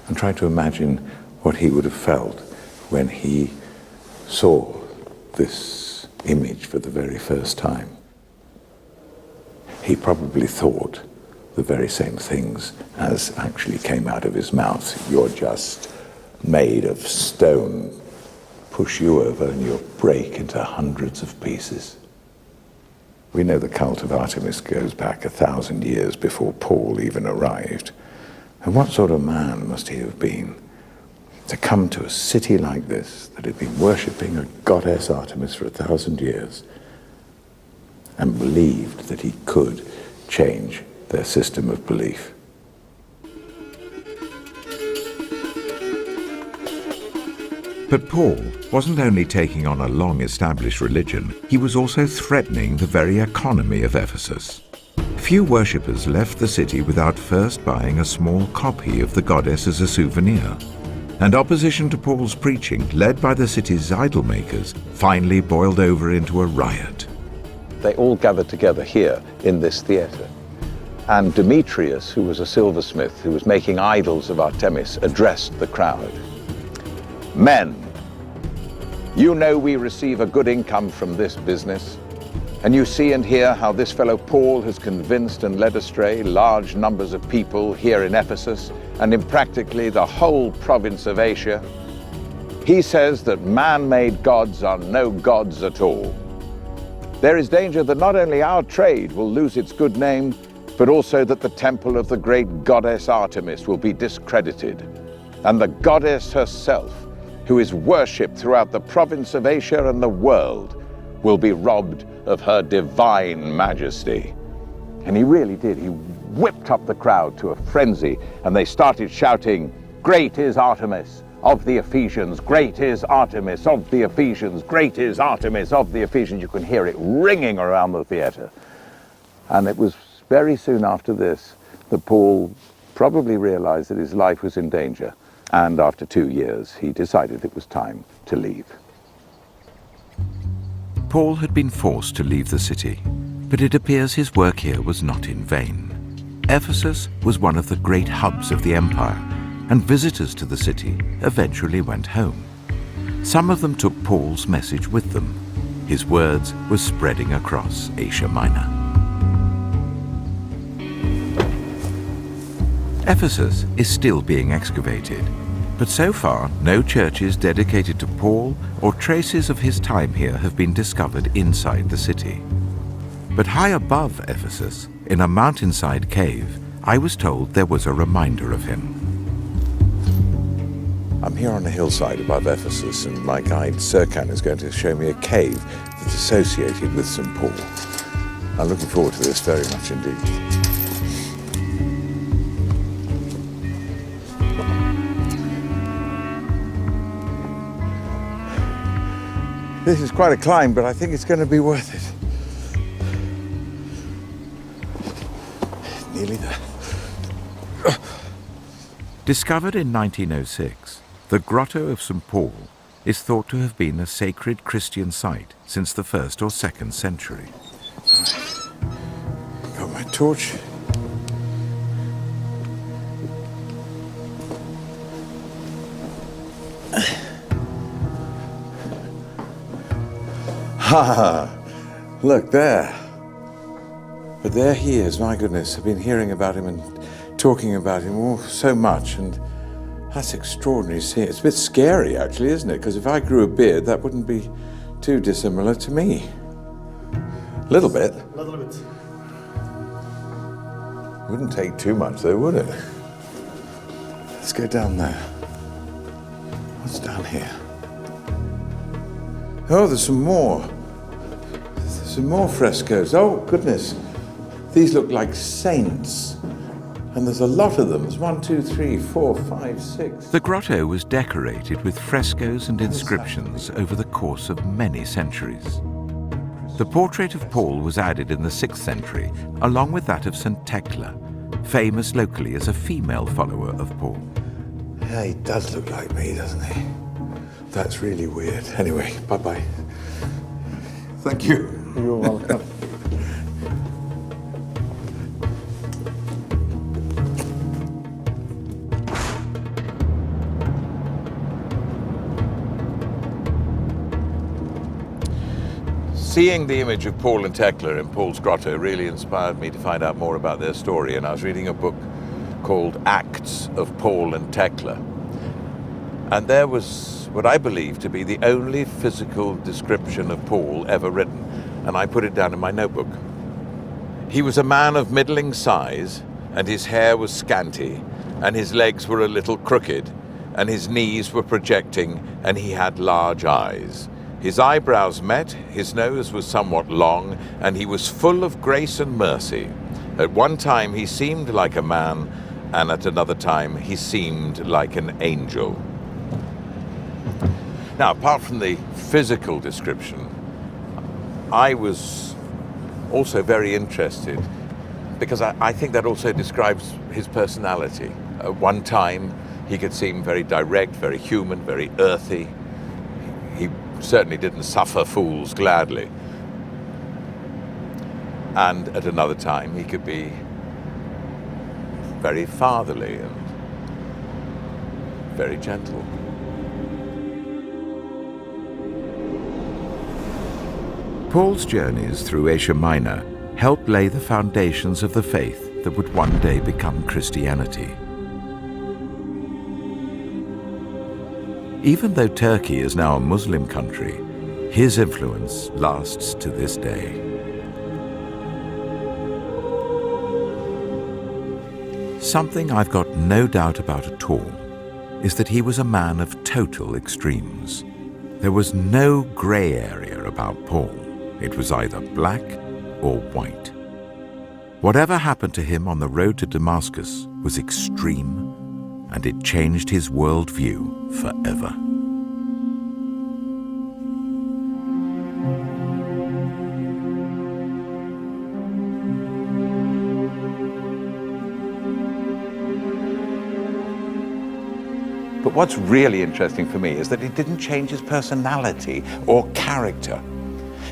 And try to imagine what he would have felt when he saw this image for the very first time. He probably thought the very same things as actually came out of his mouth. You're just made of stone. Push you over and you'll break into hundreds of pieces. We know the cult of Artemis goes back 1,000 years before Paul even arrived. And what sort of man must he have been to come to a city like this that had been worshipping a goddess Artemis for 1,000 years and believed that he could change their system of belief. But Paul wasn't only taking on a long-established religion, he was also threatening the very economy of Ephesus. Few worshippers left the city without first buying a small copy of the goddess as a souvenir. and opposition to Paul's preaching, led by the city's idol makers, finally boiled over into a riot. They all gathered together here in this theatre. And Demetrius, who was a silversmith who was making idols of Artemis, addressed the crowd. Men, you know we receive a good income from this business, and you see and hear how this fellow Paul has convinced and led astray large numbers of people here in Ephesus and in practically the whole province of Asia. He says that man-made gods are no gods at all. There is danger that not only our trade will lose its good name, but also that the temple of the great goddess Artemis will be discredited, and the goddess herself, who is worshipped throughout the province of Asia and the world, will be robbed of her divine majesty. And he really did. He whipped up the crowd to a frenzy, and they started shouting, "Great is Artemis of the Ephesians! Great is Artemis of the Ephesians! Great is Artemis of the Ephesians!" You can hear it ringing around the theatre. And it was very soon after this that Paul probably realized that his life was in danger, and after 2 years he decided it was time to leave. Paul had been forced to leave the city, but it appears his work here was not in vain. Ephesus was one of the great hubs of the empire, and visitors to the city eventually went home. Some of them took Paul's message with them. His words were spreading across Asia Minor. Ephesus is still being excavated, but so far no churches dedicated to Paul or traces of his time here have been discovered inside the city. But high above Ephesus, in a mountainside cave, I was told there was a reminder of him. I'm here on a hillside above Ephesus, and my guide Serkan is going to show me a cave that's associated with St. Paul. I'm looking forward to this very much indeed. This is quite a climb, but I think it's going to be worth it. Nearly there. Discovered in 1906, the Grotto of St. Paul is thought to have been a sacred Christian site since the 1st or 2nd century. Got my torch. Ha! Look there. But there he is, my goodness. I've been hearing about him and talking about him so much, and that's extraordinary to see. It's a bit scary, actually, isn't it? Because if I grew a beard, that wouldn't be too dissimilar to me. A little bit. A little bit. Wouldn't take too much, though, would it? Let's go down there. What's down here? Oh, there's some more. There's some more frescoes. Oh, goodness. These look like saints. And there's a lot of them. There's 1, 2, 3, 4, 5, 6. The grotto was decorated with frescoes and inscriptions over the course of many centuries. The portrait of Paul was added in the 6th century, along with that of St. Thecla, famous locally as a female follower of Paul. Yeah, he does look like me, doesn't he? That's really weird. Anyway, bye-bye. Thank you. You're welcome. Seeing the image of Paul and Thecla in Paul's grotto really inspired me to find out more about their story, and I was reading a book called Acts of Paul and Thecla. And there was what I believe to be the only physical description of Paul ever written, and I put it down in my notebook. He was a man of middling size, and his hair was scanty, and his legs were a little crooked, and his knees were projecting, and he had large eyes. His eyebrows met, his nose was somewhat long, and he was full of grace and mercy. At one time he seemed like a man, and at another time he seemed like an angel. Now, apart from the physical description, I was also very interested because I think that also describes his personality. At one time He could seem very direct, very human, very earthy. He certainly didn't suffer fools gladly. And at another time, he could be very fatherly and very gentle. Paul's journeys through Asia Minor helped lay the foundations of the faith that would one day become Christianity. Even though Turkey is now a Muslim country, his influence lasts to this day. Something I've got no doubt about at all is that he was a man of total extremes. There was no grey area about Paul. It was either black or white. Whatever happened to him on the road to Damascus was extreme, and it changed his worldview forever. But what's really interesting for me is that it didn't change his personality or character.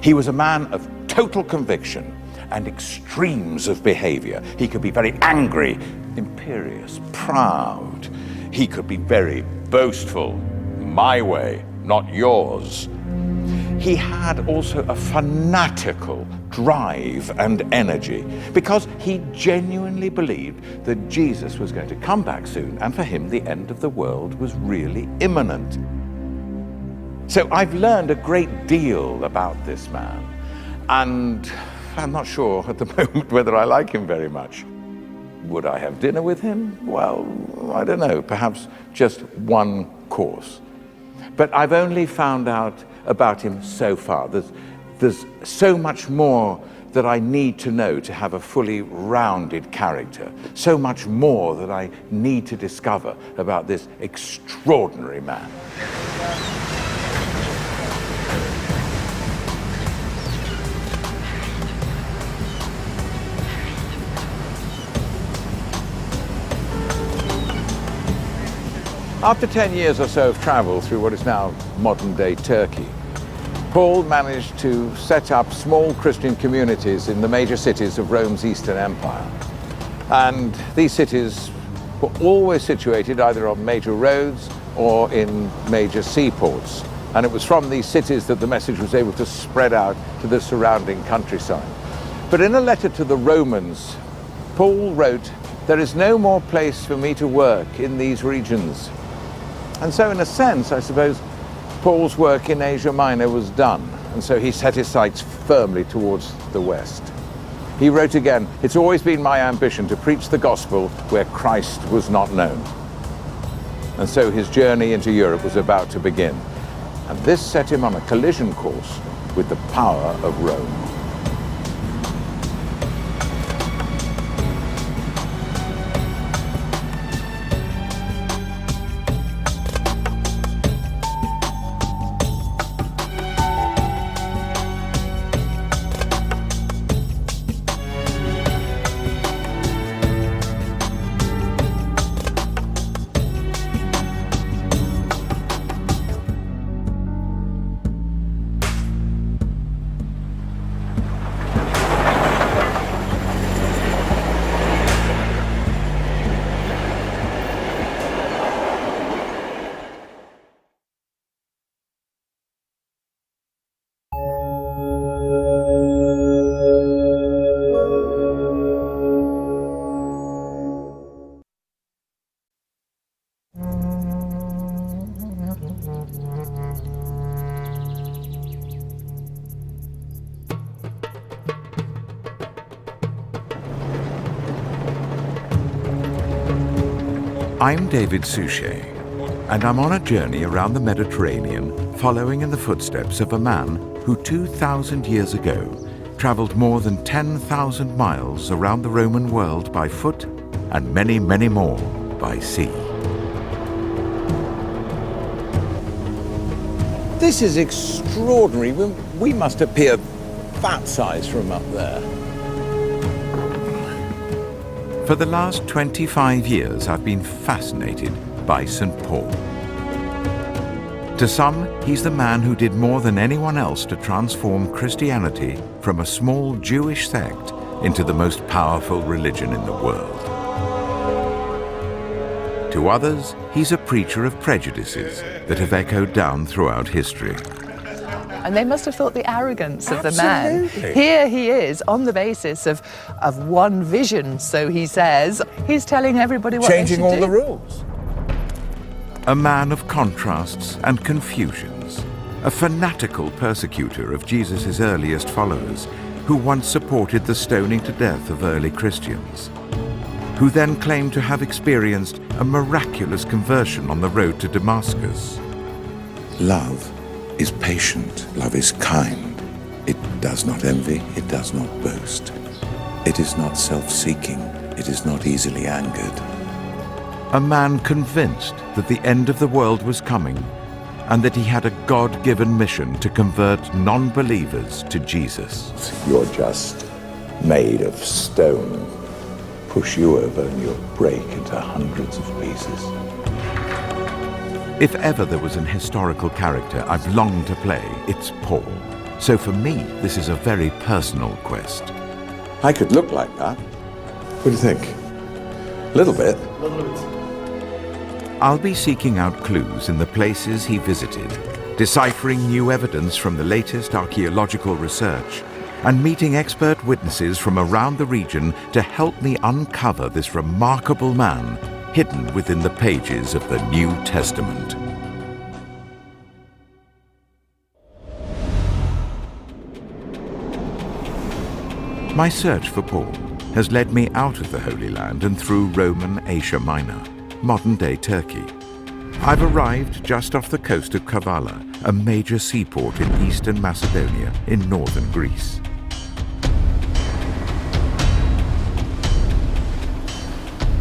He was a man of total conviction and extremes of behavior. He could be very angry, imperious, proud. He could be very boastful, my way, not yours. He had also a fanatical drive and energy because he genuinely believed that Jesus was going to come back soon, and for him the end of the world was really imminent. So I've learned a great deal about this man, and I'm not sure at the moment whether I like him very much. Would I have dinner with him? Well, I don't know, perhaps just one course. But I've only found out about him so far. There's so much more that I need to know to have a fully rounded character, so much more that I need to discover about this extraordinary man. After 10 years or so of travel through what is now modern-day Turkey, Paul managed to set up small Christian communities in the major cities of Rome's Eastern Empire. And these cities were always situated either on major roads or in major seaports. And it was from these cities that the message was able to spread out to the surrounding countryside. But in a letter to the Romans, Paul wrote, "There is no more place for me to work in these regions." And so in a sense, I suppose, Paul's work in Asia Minor was done, and so he set his sights firmly towards the West. He wrote again, "It's always been my ambition to preach the gospel where Christ was not known." And so his journey into Europe was about to begin, and this set him on a collision course with the power of Rome. I'm David Suchet, and I'm on a journey around the Mediterranean, following in the footsteps of a man who 2,000 years ago traveled more than 10,000 miles around the Roman world by foot and many, many more by sea. This is extraordinary. We must appear that-sized from up there. For the last 25 years, I've been fascinated by St. Paul. To some, he's the man who did more than anyone else to transform Christianity from a small Jewish sect into the most powerful religion in the world. To others, he's a preacher of prejudices that have echoed down throughout history. And they must have thought the arrogance of the man. Here he is, on the basis of one vision, so he says. He's telling everybody what they should do. Changing all the rules. A man of contrasts and confusions, a fanatical persecutor of Jesus' earliest followers, who once supported the stoning to death of early Christians, who then claimed to have experienced a miraculous conversion on the road to Damascus. Love is patient. Love is kind. It does not envy. It does not boast. It is not self-seeking. It is not easily angered. A man convinced that the end of the world was coming and that he had a God-given mission to convert non-believers to Jesus. You're just made of stone. Push you over and you'll break into hundreds of pieces. If ever there was an historical character I've longed to play, it's Paul. So for me, this is a very personal quest. I could look like that. What do you think? A little bit. I'll be seeking out clues in the places he visited, deciphering new evidence from the latest archaeological research, and meeting expert witnesses from around the region to help me uncover this remarkable man hidden within the pages of the New Testament. My search for Paul has led me out of the Holy Land and through Roman Asia Minor, modern-day Turkey. I've arrived just off the coast of Kavala, a major seaport in eastern Macedonia in northern Greece.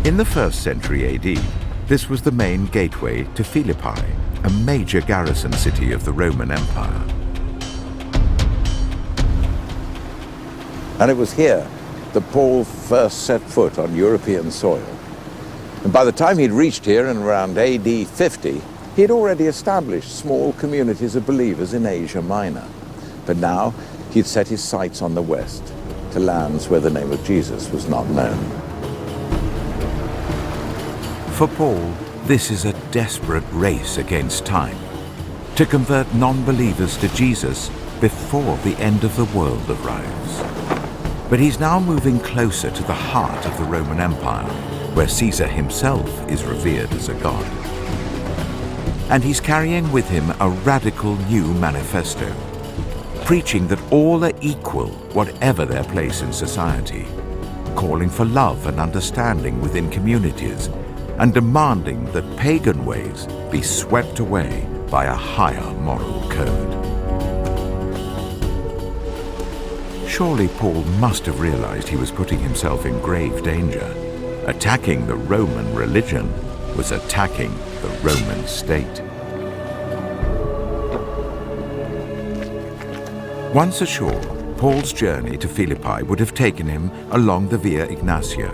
In the 1st century AD, this was the main gateway to Philippi, a major garrison city of the Roman Empire. And it was here that Paul first set foot on European soil. And by the time he'd reached here in around AD 50, he'd already established small communities of believers in Asia Minor. But now he'd set his sights on the west, to lands where the name of Jesus was not known. For Paul, this is a desperate race against time, to convert non-believers to Jesus before the end of the world arrives. But he's now moving closer to the heart of the Roman Empire, where Caesar himself is revered as a god. And he's carrying with him a radical new manifesto, preaching that all are equal whatever their place in society, calling for love and understanding within communities, and demanding that pagan ways be swept away by a higher moral code. Surely Paul must have realized he was putting himself in grave danger. Attacking the Roman religion was attacking the Roman state. Once ashore, Paul's journey to Philippi would have taken him along the Via Egnatia,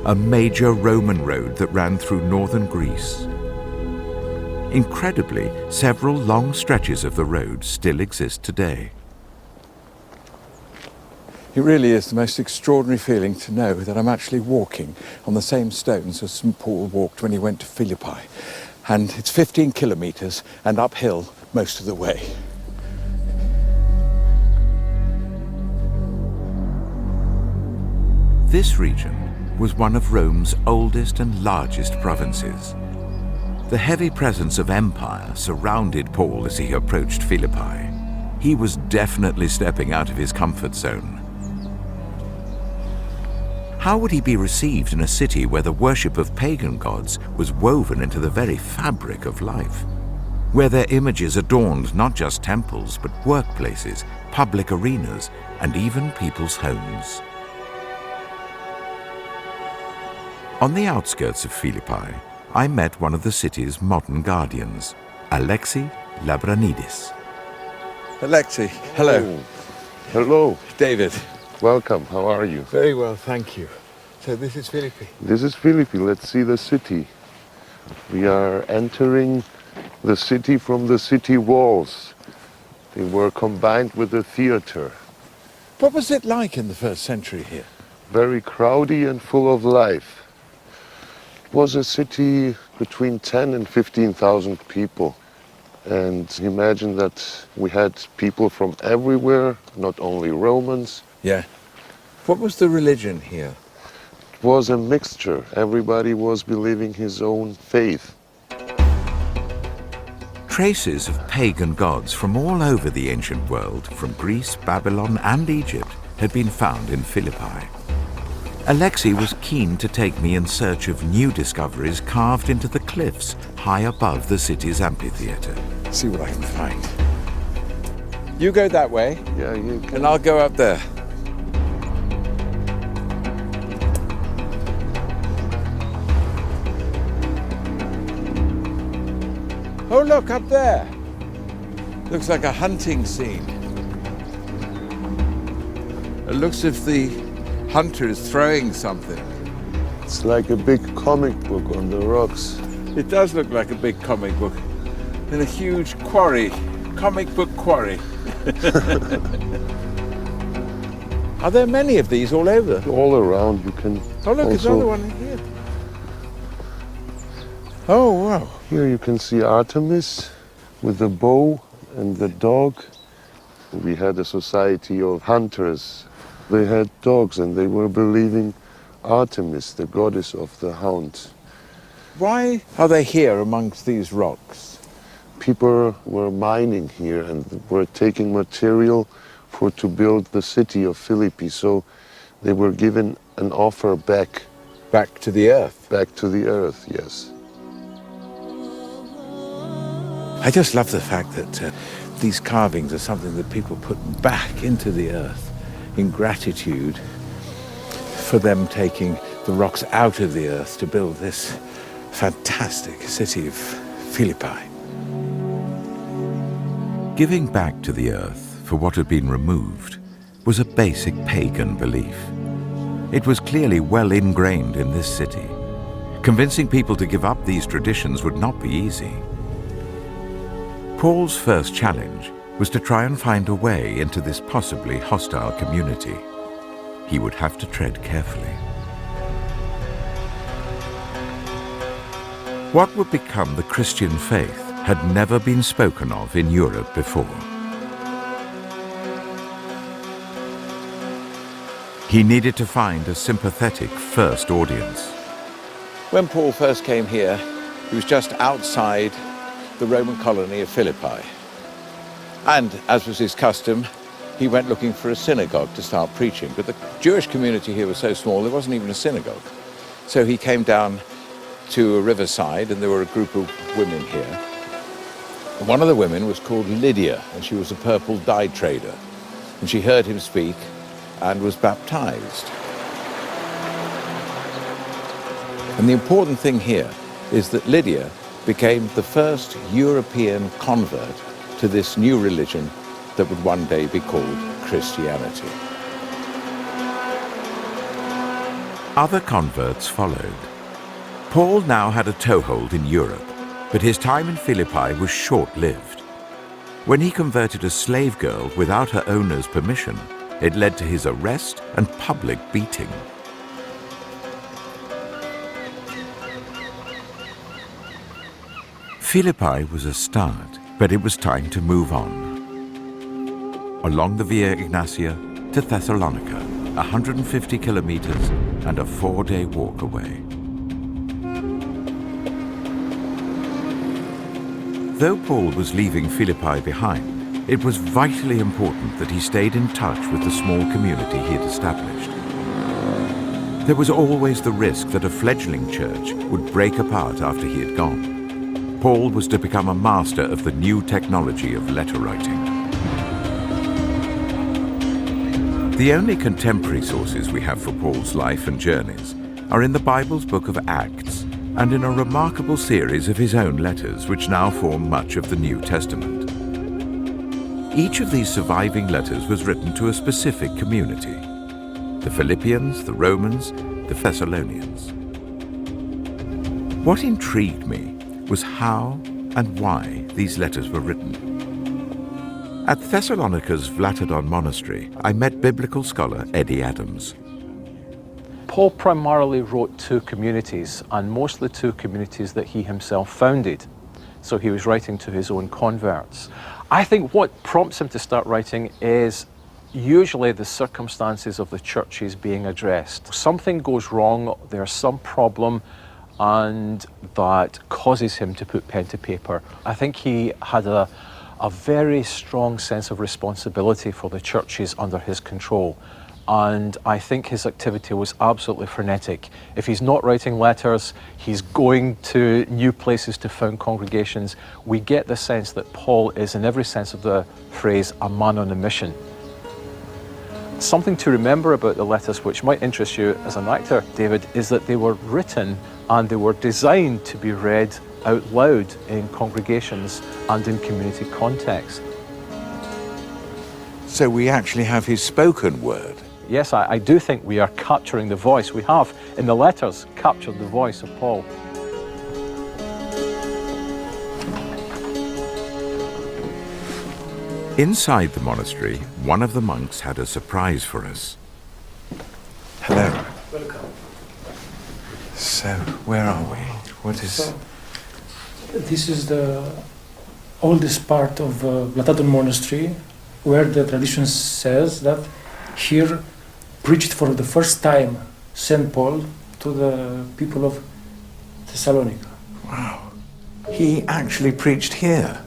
a major Roman road that ran through northern Greece. Incredibly, several long stretches of the road still exist today. It really is the most extraordinary feeling to know that I'm actually walking on the same stones as St. Paul walked when he went to Philippi. And it's 15 kilometers and uphill most of the way. This region was one of Rome's oldest and largest provinces. The heavy presence of empire surrounded Paul as he approached Philippi. He was definitely stepping out of his comfort zone. How would he be received in a city where the worship of pagan gods was woven into the very fabric of life? Where their images adorned not just temples, but workplaces, public arenas, and even people's homes? On the outskirts of Philippi, I met one of the city's modern guardians, Alexi Labranidis. Alexi, hello. Hello. David. Welcome. How are you? Very well, thank you. So this is Philippi. This is Philippi. Let's see the city. We are entering the city from the city walls. They were combined with the theater. What was it like in the first century here? Very crowdy and full of life. It was a city between 10 and 15,000 people. And imagine that we had people from everywhere, not only Romans. Yeah. What was the religion here? It was a mixture. Everybody was believing his own faith. Traces of pagan gods from all over the ancient world, from Greece, Babylon, and Egypt, had been found in Philippi. Alexei was keen to take me in search of new discoveries carved into the cliffs high above the city's amphitheater. See what I can find. You go that way. Yeah, you can. And I'll go up there. Oh, look, up there. Looks like a hunting scene. It looks as if the hunter is throwing something. It's like a big comic book on the rocks. It does look like a big comic book. In a huge quarry, comic book quarry. Are there many of these all over? All around you can. Oh, look, there's another one here. Oh, wow. Here you can see Artemis with the bow and the dog. We had a society of hunters. They had dogs and they were believing Artemis, the goddess of the hunt. Why are they here amongst these rocks? People were mining here and were taking material to build the city of Philippi. So they were given an offer back. Back to the earth? Back to the earth, yes. I just love the fact that these carvings are something that people put back into the earth in gratitude for them taking the rocks out of the earth to build this fantastic city of Philippi. Giving back to the earth for what had been removed was a basic pagan belief. It was clearly well ingrained in this city. Convincing people to give up these traditions would not be easy. Paul's first challenge was to try and find a way into this possibly hostile community. He would have to tread carefully. What would become the Christian faith had never been spoken of in Europe before. He needed to find a sympathetic first audience. When Paul first came here, he was just outside the Roman colony of Philippi. And, as was his custom, he went looking for a synagogue to start preaching. But the Jewish community here was so small, there wasn't even a synagogue. So he came down to a riverside, and there were a group of women here. And one of the women was called Lydia, and she was a purple dye trader. And she heard him speak and was baptized. And the important thing here is that Lydia became the first European convert to this new religion that would one day be called Christianity. Other converts followed. Paul now had a toehold in Europe, but his time in Philippi was short-lived. When he converted a slave girl without her owner's permission, it led to his arrest and public beating. Philippi was a start, but it was time to move on. Along the Via Egnatia to Thessalonica, 150 kilometers and a 4-day walk away. Though Paul was leaving Philippi behind, it was vitally important that he stayed in touch with the small community he had established. There was always the risk that a fledgling church would break apart after he had gone. Paul was to become a master of the new technology of letter writing. The only contemporary sources we have for Paul's life and journeys are in the Bible's book of Acts and in a remarkable series of his own letters which now form much of the New Testament. Each of these surviving letters was written to a specific community: the Philippians, the Romans, the Thessalonians. What intrigued me was how and why these letters were written. At Thessalonica's Vlatadon Monastery, I met biblical scholar Eddie Adams. Paul primarily wrote to communities, and mostly to communities that he himself founded. So he was writing to his own converts. I think what prompts him to start writing is usually the circumstances of the churches being addressed. Something goes wrong, there's some problem, and that causes him to put pen to paper. I think he had a very strong sense of responsibility for the churches under his control. And I think his activity was absolutely frenetic. If he's not writing letters, he's going to new places to found congregations. We get the sense that Paul is, in every sense of the phrase, a man on a mission. Something to remember about the letters, which might interest you as an actor, David, is that they were written and they were designed to be read out loud in congregations and in community context. So we actually have his spoken word. Yes, I do think we are capturing the voice. We have, in the letters, captured the voice of Paul. Inside the monastery, one of the monks had a surprise for us. Hello. Welcome. So, where are we? What is... So, this is the oldest part of Vlatadon Monastery, where the tradition says that here preached for the first time St. Paul to the people of Thessalonica. Wow. He actually preached here?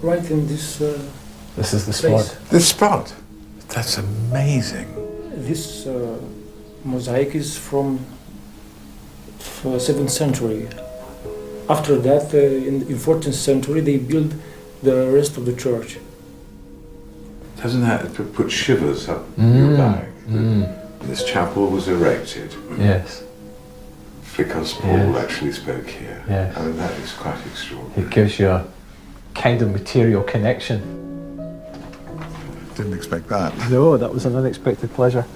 Right in this This is the place. spot. This spot? That's amazing. This mosaic is from 7th century. After that, in 14th century, they built the rest of the church. Doesn't that put shivers up your back? This chapel was erected. Yes. Because Paul actually spoke here. Yes. I mean, that is quite extraordinary. It gives you a kind of material connection. Didn't expect that. No, that was an unexpected pleasure.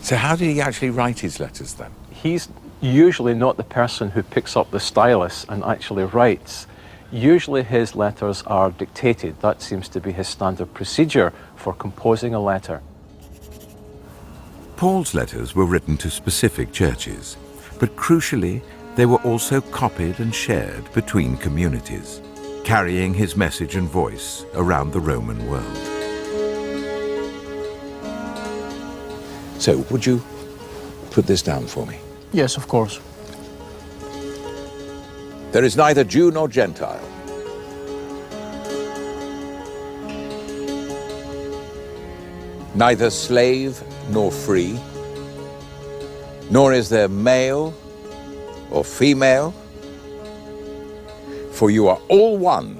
So how did he actually write his letters then? He's usually not the person who picks up the stylus and actually writes. Usually his letters are dictated. That seems to be his standard procedure for composing a letter. Paul's letters were written to specific churches, but crucially, they were also copied and shared between communities, carrying his message and voice around the Roman world. So, would you put this down for me? Yes, of course. There is neither Jew nor Gentile. Neither slave nor free, nor is there male or female, for you are all one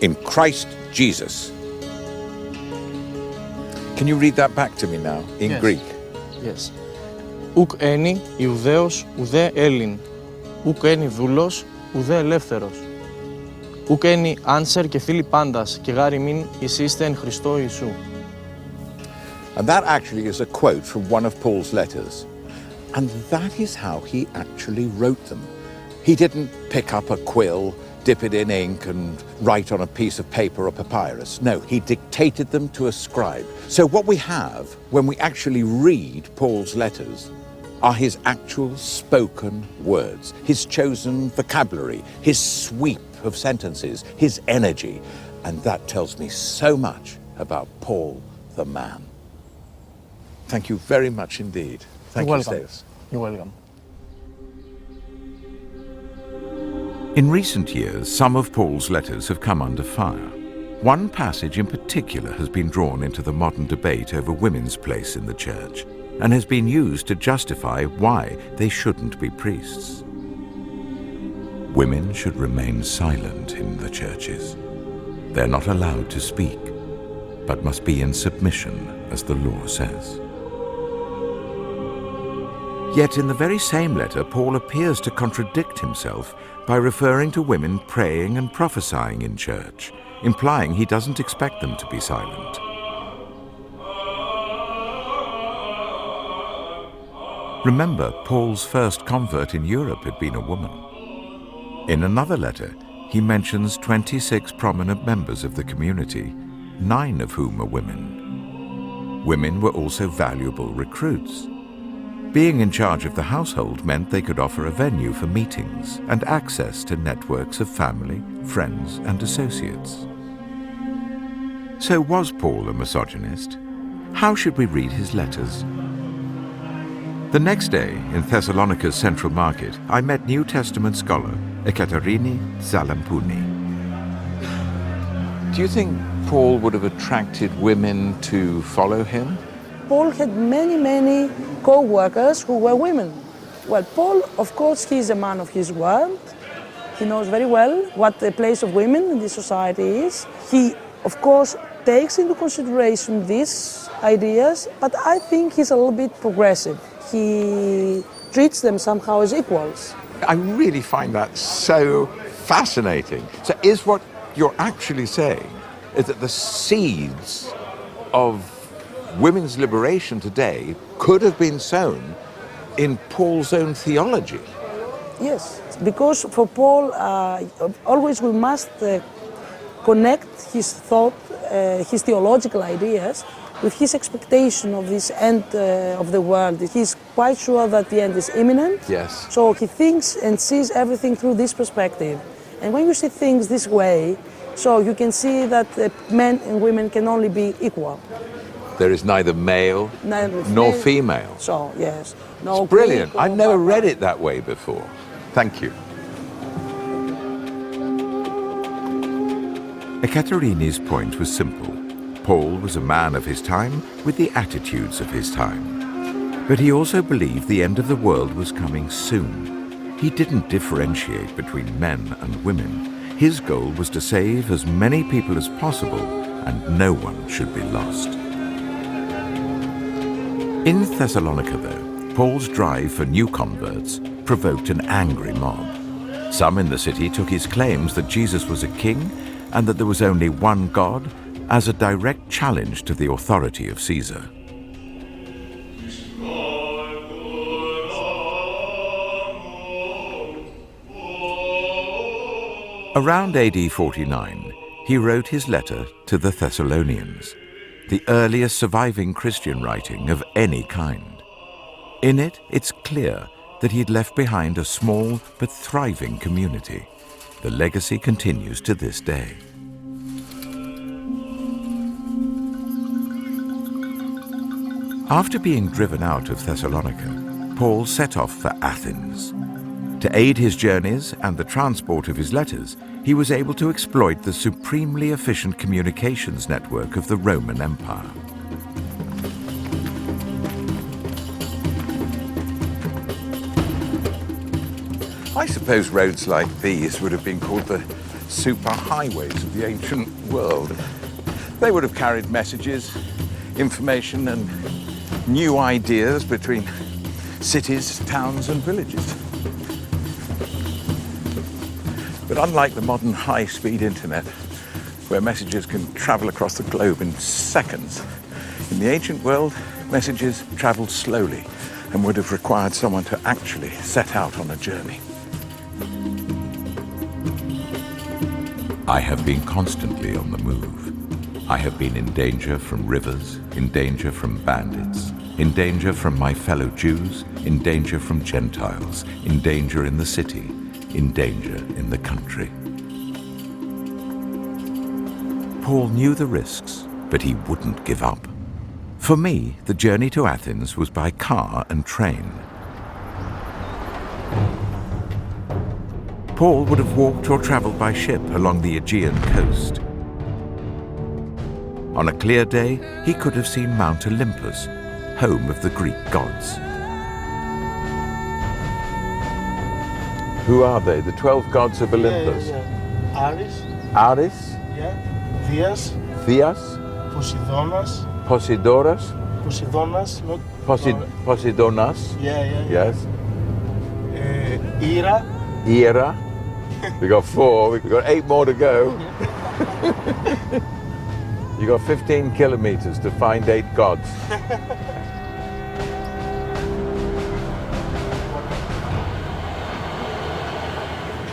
in Christ Jesus. Can you read that back to me now in Greek? Yes. Ουκ ένι Ιουδαίος ουδέ Έλλην, ουκ ένι δούλος ουδέ ελεύθερος. Ουκ ένι άνσερ και φίλοι πάντας και γάρι μην εισήστε εν Χριστώ Ιησού. And that actually is a quote from one of Paul's letters. And that is how he actually wrote them. He didn't pick up a quill, dip it in ink and write on a piece of paper or papyrus. No, he dictated them to a scribe. So what we have when we actually read Paul's letters are his actual spoken words, his chosen vocabulary, his sweep of sentences, his energy. And that tells me so much about Paul the man. Thank you very much indeed. Thank you, Steus. You're welcome. In recent years, some of Paul's letters have come under fire. One passage in particular has been drawn into the modern debate over women's place in the church and has been used to justify why they shouldn't be priests. Women should remain silent in the churches. They're not allowed to speak, but must be in submission, as the law says. Yet in the very same letter, Paul appears to contradict himself by referring to women praying and prophesying in church, implying he doesn't expect them to be silent. Remember, Paul's first convert in Europe had been a woman. In another letter, he mentions 26 prominent members of the community, 9 of whom are women. Women were also valuable recruits. Being in charge of the household meant they could offer a venue for meetings and access to networks of family, friends, and associates. So was Paul a misogynist? How should we read his letters? The next day, in Thessalonica's central market, I met New Testament scholar Ekaterini Zalampuni. Do you think Paul would have attracted women to follow him? Paul had many co-workers who were women. Well, Paul, of course, he's a man of his word. He knows very well what the place of women in this society is. He, of course, takes into consideration these ideas, but I think he's a little bit progressive. He treats them somehow as equals. I really find that so fascinating. So is what you're actually saying is that the seeds of women's liberation today could have been sown in Paul's own theology? Yes, because for Paul, always we must connect his thought, his theological ideas with his expectation of this end of the world. He's quite sure that the end is imminent. Yes. So he thinks and sees everything through this perspective. And when you see things this way, so you can see that men and women can only be equal. There is neither male nor female. So, yes. No, it's brilliant. I've never read it that way before. Thank you. Ekaterini's point was simple. Paul was a man of his time with the attitudes of his time. But he also believed the end of the world was coming soon. He didn't differentiate between men and women. His goal was to save as many people as possible, and no one should be lost. In Thessalonica, though, Paul's drive for new converts provoked an angry mob. Some in the city took his claims that Jesus was a king and that there was only one God as a direct challenge to the authority of Caesar. Around AD 49, he wrote his letter to the Thessalonians, the earliest surviving Christian writing of any kind. In it, it's clear that he'd left behind a small but thriving community. The legacy continues to this day. After being driven out of Thessalonica, Paul set off for Athens. To aid his journeys and the transport of his letters, he was able to exploit the supremely efficient communications network of the Roman Empire. I suppose roads like these would have been called the superhighways of the ancient world. They would have carried messages, information, and new ideas between cities, towns, and villages. But unlike the modern high-speed internet, where messages can travel across the globe in seconds, in the ancient world, messages traveled slowly and would have required someone to actually set out on a journey. I have been constantly on the move. I have been in danger from rivers, in danger from bandits, in danger from my fellow Jews, in danger from Gentiles, in danger in the city, in danger in the country. Paul knew the risks, but he wouldn't give up. For me, the journey to Athens was by car and train. Paul would have walked or traveled by ship along the Aegean coast. On a clear day, he could have seen Mount Olympus, home of the Greek gods. Who are they? The 12 gods of Olympus? Ares. Ares? Yeah. Theas. Theas? Poseidonas. Poseidoras? Poseidonas. Not. Poseidonas? Yeah. Yes. Hera. Hera. We got 4. We've got 8 more to go. You got 15 kilometers to find 8 gods.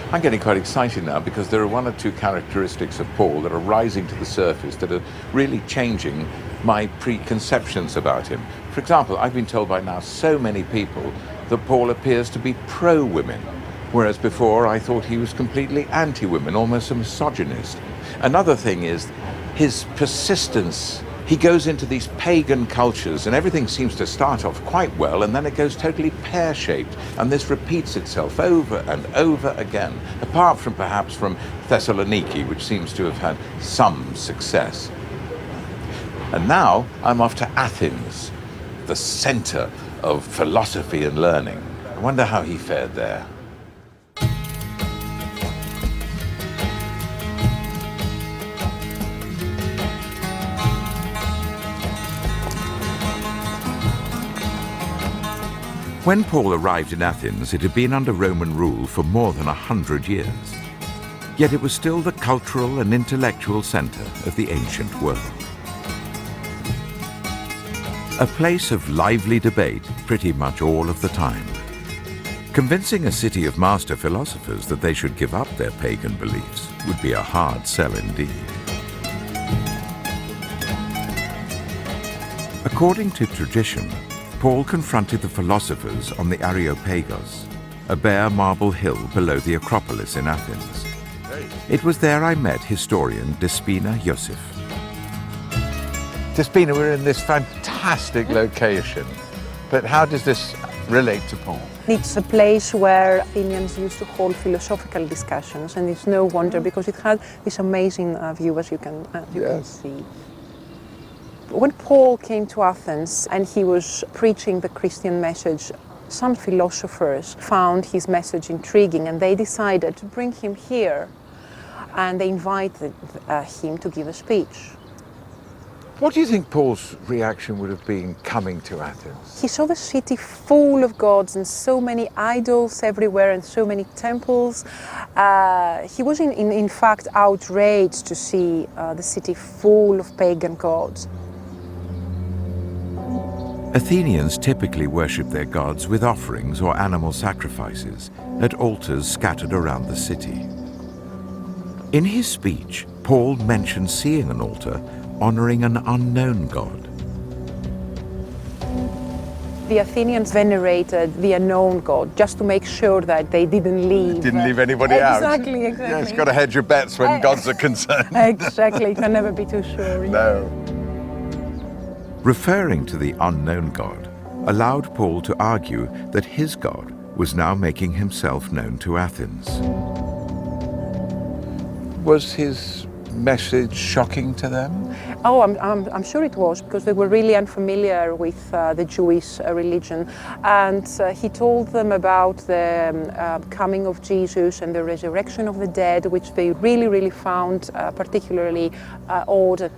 I'm getting quite excited now because there are one or two characteristics of Paul that are rising to the surface that are really changing my preconceptions about him. For example, I've been told by now so many people that Paul appears to be pro-women, whereas before I thought he was completely anti-women, almost a misogynist. Another thing is his persistence. He goes into these pagan cultures and everything seems to start off quite well and then it goes totally pear-shaped, and this repeats itself over and over again, apart from perhaps from Thessaloniki, which seems to have had some success. And now I'm off to Athens, the center of philosophy and learning. I wonder how he fared there. When Paul arrived in Athens, it had been under Roman rule for more than 100 years. Yet it was still the cultural and intellectual center of the ancient world. A place of lively debate pretty much all of the time. Convincing a city of master philosophers that they should give up their pagan beliefs would be a hard sell indeed. According to tradition, Paul confronted the philosophers on the Areopagos, a bare marble hill below the Acropolis in Athens. It was there I met historian Despina Iosif. Despina, we're in this fantastic location, but how does this relate to Paul? It's a place where Athenians used to hold philosophical discussions, and it's no wonder because it had this amazing view, as you can see. When Paul came to Athens and he was preaching the Christian message, some philosophers found his message intriguing and they decided to bring him here, and they invited him to give a speech. What do you think Paul's reaction would have been coming to Athens? He saw the city full of gods and so many idols everywhere and so many temples. He was in fact outraged to see the city full of pagan gods. Athenians typically worship their gods with offerings or animal sacrifices at altars scattered around the city. In his speech, Paul mentioned seeing an altar honoring an unknown god. The Athenians venerated the unknown god just to make sure that they didn't leave. Didn't leave anybody out. Exactly. Yeah, it's got to hedge your bets when gods are concerned. Exactly, you can never be too sure. No. Referring to the unknown god allowed Paul to argue that his god was now making himself known to Athens. Was his message shocking to them? Oh, I'm sure it was, because they were really unfamiliar with the Jewish religion. And he told them about the coming of Jesus and the resurrection of the dead, which they really found particularly odd.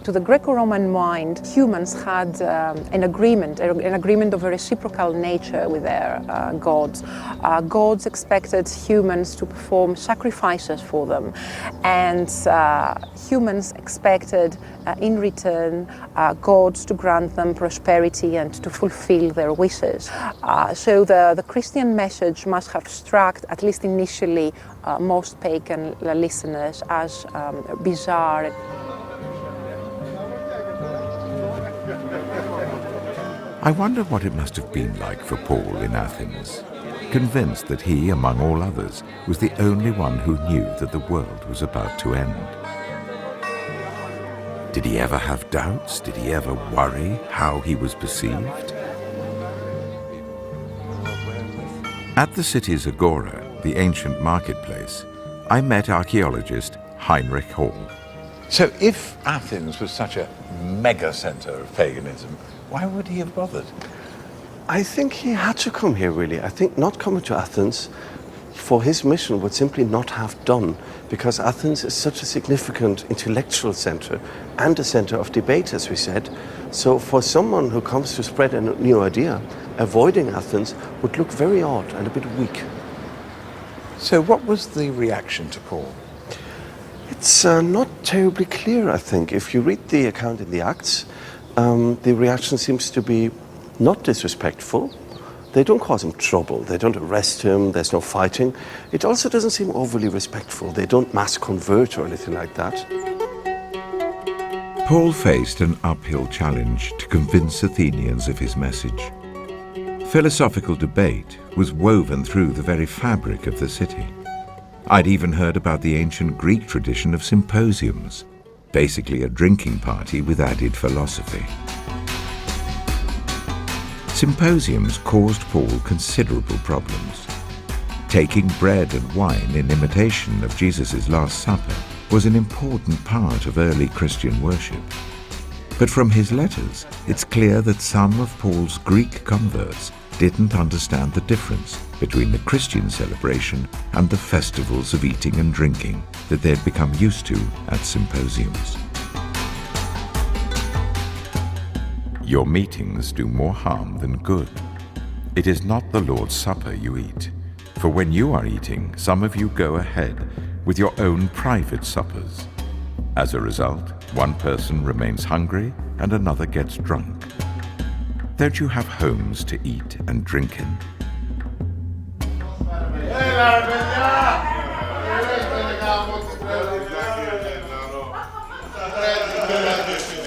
To the Greco-Roman mind, humans had an agreement of a reciprocal nature with their gods. Gods expected humans to perform sacrifices for them, and humans expected in return gods to grant them prosperity and to fulfill their wishes. So the Christian message must have struck, at least initially, most pagan listeners as bizarre. I wonder what it must have been like for Paul in Athens, convinced that he, among all others, was the only one who knew that the world was about to end. Did he ever have doubts? Did he ever worry how he was perceived? At the city's agora, the ancient marketplace, I met archaeologist Heinrich Hall. So if Athens was such a mega center of paganism, why would he have bothered? I think he had to come here, really. I think not coming to Athens for his mission would simply not have done, because Athens is such a significant intellectual center and a center of debate, as we said. So for someone who comes to spread a new idea, avoiding Athens would look very odd and a bit weak. So what was the reaction to Paul? It's not terribly clear, I think. If you read the account in the Acts, the reaction seems to be not disrespectful, They don't cause him trouble. They don't arrest him. There's no fighting. It also doesn't seem overly respectful. They don't mass convert or anything like that. Paul faced an uphill challenge to convince Athenians of his message. Philosophical debate was woven through the very fabric of the city. I'd even heard about the ancient Greek tradition of symposiums, basically a drinking party with added philosophy. Symposiums caused Paul considerable problems. Taking bread and wine in imitation of Jesus' Last Supper was an important part of early Christian worship. But from his letters, it's clear that some of Paul's Greek converts didn't understand the difference between the Christian celebration and the festivals of eating and drinking that they'd become used to at symposiums. Your meetings do more harm than good. It is not the Lord's Supper you eat, for when you are eating, some of you go ahead with your own private suppers. As a result, one person remains hungry and another gets drunk. Don't you have homes to eat and drink in?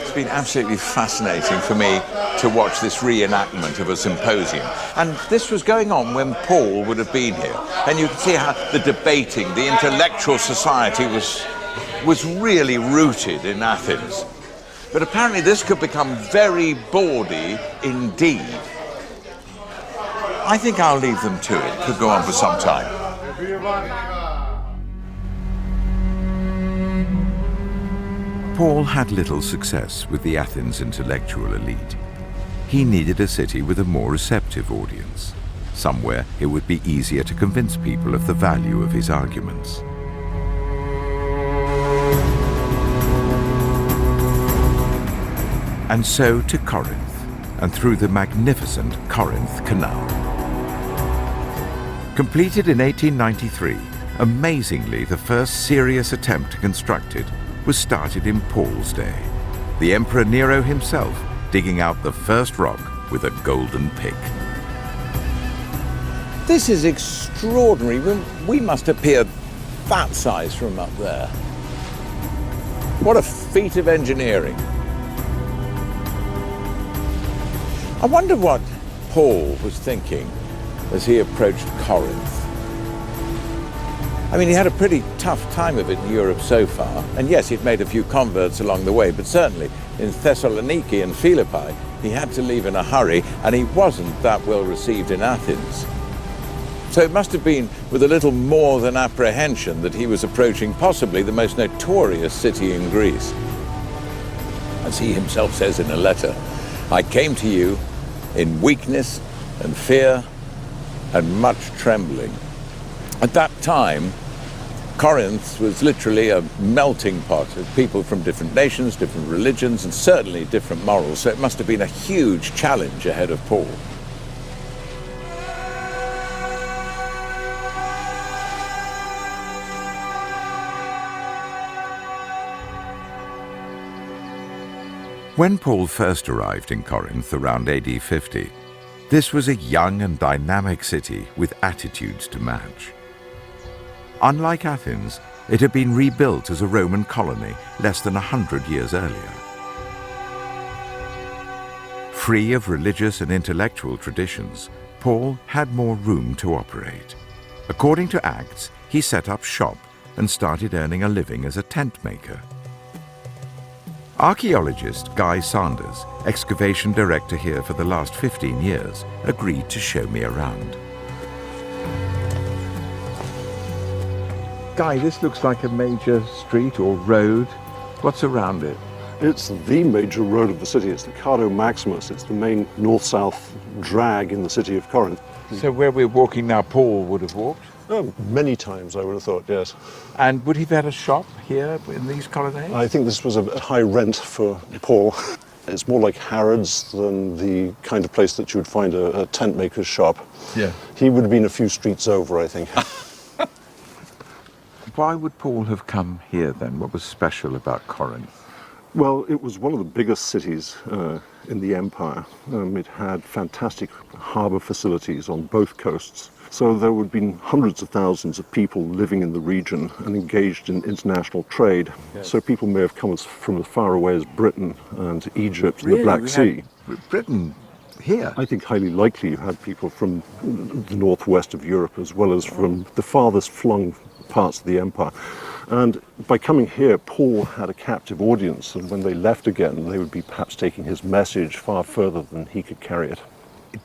It's been absolutely fascinating for me to watch this reenactment of a symposium. And this was going on when Paul would have been here. And you can see how the debating, the intellectual society was really rooted in Athens. But apparently this could become very bawdy indeed. I think I'll leave them to it. It could go on for some time. Paul had little success with the Athens intellectual elite. He needed a city with a more receptive audience, somewhere it would be easier to convince people of the value of his arguments. And so to Corinth, and through the magnificent Corinth Canal. Completed in 1893, amazingly the first serious attempt to construct it was started in Paul's day. The Emperor Nero himself digging out the first rock with a golden pick. This is extraordinary. We must appear that size from up there. What a feat of engineering. I wonder what Paul was thinking as he approached Corinth. I mean, he had a pretty tough time of it in Europe so far, and yes, he'd made a few converts along the way, but certainly in Thessaloniki and Philippi, he had to leave in a hurry, and he wasn't that well received in Athens. So it must have been with a little more than apprehension that he was approaching possibly the most notorious city in Greece. As he himself says in a letter, "I came to you in weakness and fear and much trembling." At that time, Corinth was literally a melting pot of people from different nations, different religions, and certainly different morals, so it must have been a huge challenge ahead of Paul. When Paul first arrived in Corinth around AD 50, this was a young and dynamic city with attitudes to match. Unlike Athens, it had been rebuilt as a Roman colony less than 100 years earlier. Free of religious and intellectual traditions, Paul had more room to operate. According to Acts, he set up shop and started earning a living as a tent maker. Archaeologist Guy Sanders, excavation director here for the last 15 years, agreed to show me around. Guy, this looks like a major street or road. What's around it? It's the major road of the city. It's the Cardo Maximus. It's the main north-south drag in the city of Corinth. So where we're walking now, Paul would have walked? Many times, I would have thought, yes. And would he have had a shop here in these colonnades? I think this was a high rent for Paul. It's more like Harrods than the kind of place that you would find a tent maker's shop. Yeah. He would have been a few streets over, I think. Why would Paul have come here then? What was special about Corinth? Well, it was one of the biggest cities in the empire. It had fantastic harbour facilities on both coasts. So there would have been hundreds of thousands of people living in the region and engaged in international trade. Yes. So people may have come from as far away as Britain and Egypt and the Black Sea. Britain here? I think highly likely you had people from the northwest of Europe as well as from the farthest flung parts of the empire. And by coming here, Paul had a captive audience, and when they left again, they would be perhaps taking his message far further than he could carry it.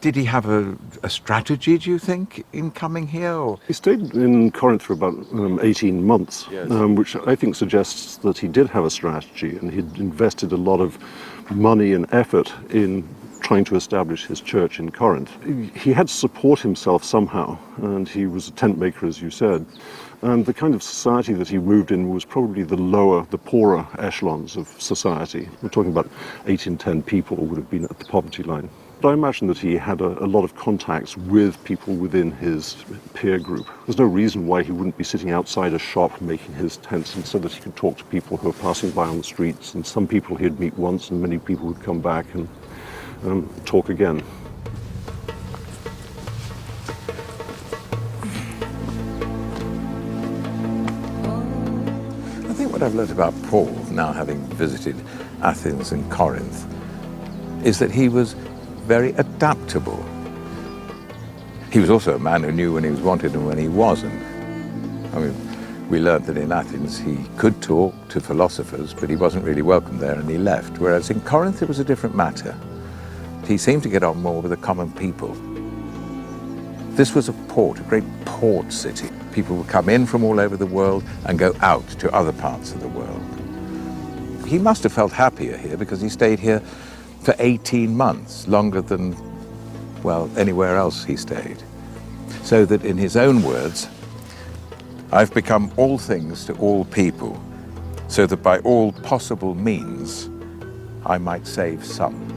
Did he have a strategy, do you think, in coming here? Or? He stayed in Corinth for about 18 months, which I think suggests that he did have a strategy, and he'd invested a lot of money and effort in trying to establish his church in Corinth. He had to support himself somehow, and he was a tent maker, as you said. And the kind of society that he moved in was probably the lower, the poorer echelons of society. We're talking about 8 in 10 people would have been at the poverty line. But I imagine that he had a lot of contacts with people within his peer group. There's no reason why he wouldn't be sitting outside a shop making his tents, and so that he could talk to people who are passing by on the streets. And some people he'd meet once, and many people would come back and talk again. I think what I've learnt about Paul, now having visited Athens and Corinth, is that he was very adaptable. He was also a man who knew when he was wanted and when he wasn't. I mean, we learnt that in Athens he could talk to philosophers, but he wasn't really welcome there and he left. Whereas in Corinth it was a different matter. He seemed to get on more with the common people. This was a port, a great port city. People would come in from all over the world and go out to other parts of the world. He must have felt happier here because he stayed here for 18 months, longer than, well, anywhere else he stayed. So that in his own words, I've become all things to all people, so that by all possible means, I might save some.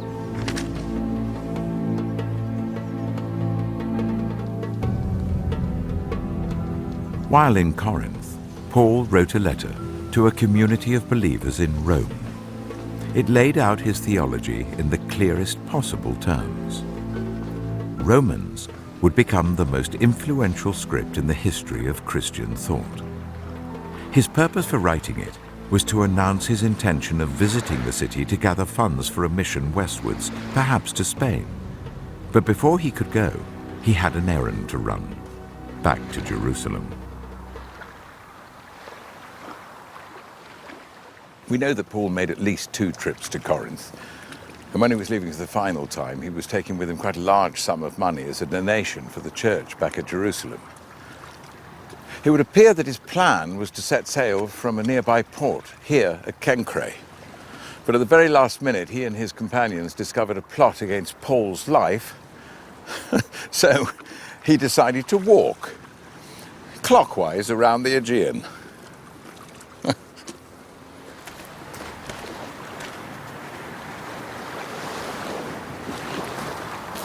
While in Corinth, Paul wrote a letter to a community of believers in Rome. It laid out his theology in the clearest possible terms. Romans would become the most influential script in the history of Christian thought. His purpose for writing it was to announce his intention of visiting the city to gather funds for a mission westwards, perhaps to Spain. But before he could go, he had an errand to run, back to Jerusalem. We know that Paul made at least 2 trips to Corinth. And when he was leaving for the final time, he was taking with him quite a large sum of money as a donation for the church back at Jerusalem. It would appear that his plan was to set sail from a nearby port, here at Cenchreae. But at the very last minute, he and his companions discovered a plot against Paul's life. So he decided to walk clockwise around the Aegean.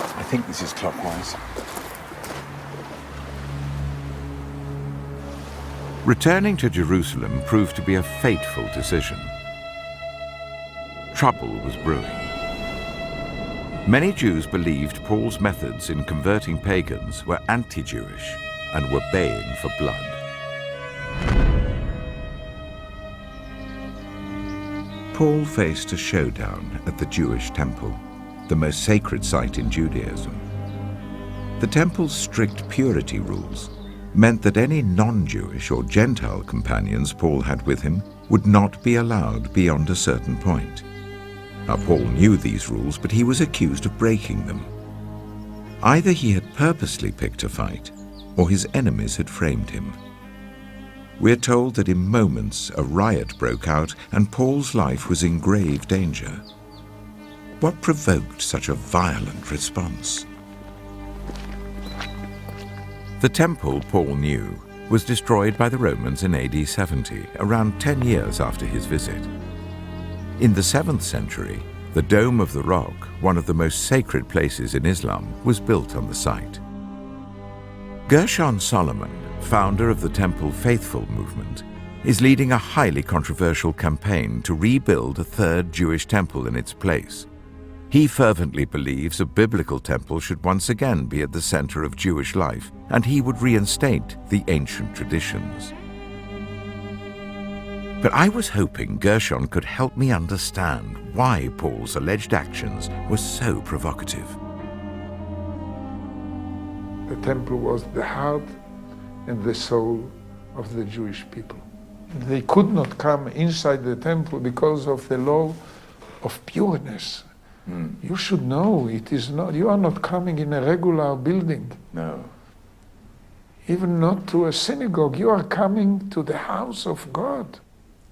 I think this is clockwise. Returning to Jerusalem proved to be a fateful decision. Trouble was brewing. Many Jews believed Paul's methods in converting pagans were anti-Jewish and were baying for blood. Paul faced a showdown at the Jewish temple, the most sacred site in Judaism. The temple's strict purity rules meant that any non-Jewish or Gentile companions Paul had with him would not be allowed beyond a certain point. Now, Paul knew these rules, but he was accused of breaking them. Either he had purposely picked a fight, or his enemies had framed him. We're told that in moments a riot broke out and Paul's life was in grave danger. What provoked such a violent response? The temple, Paul knew, was destroyed by the Romans in AD 70, around 10 years after his visit. In the 7th century, the Dome of the Rock, one of the most sacred places in Islam, was built on the site. Gershon Solomon, founder of the Temple Faithful movement, is leading a highly controversial campaign to rebuild a third Jewish temple in its place. He fervently believes a biblical temple should once again be at the center of Jewish life, and he would reinstate the ancient traditions. But I was hoping Gershon could help me understand why Paul's alleged actions were so provocative. The temple was the heart and the soul of the Jewish people. They could not come inside the temple because of the law of pureness. You should know it is not, you are not coming in a regular building. No. Even not to a synagogue, you are coming to the house of God.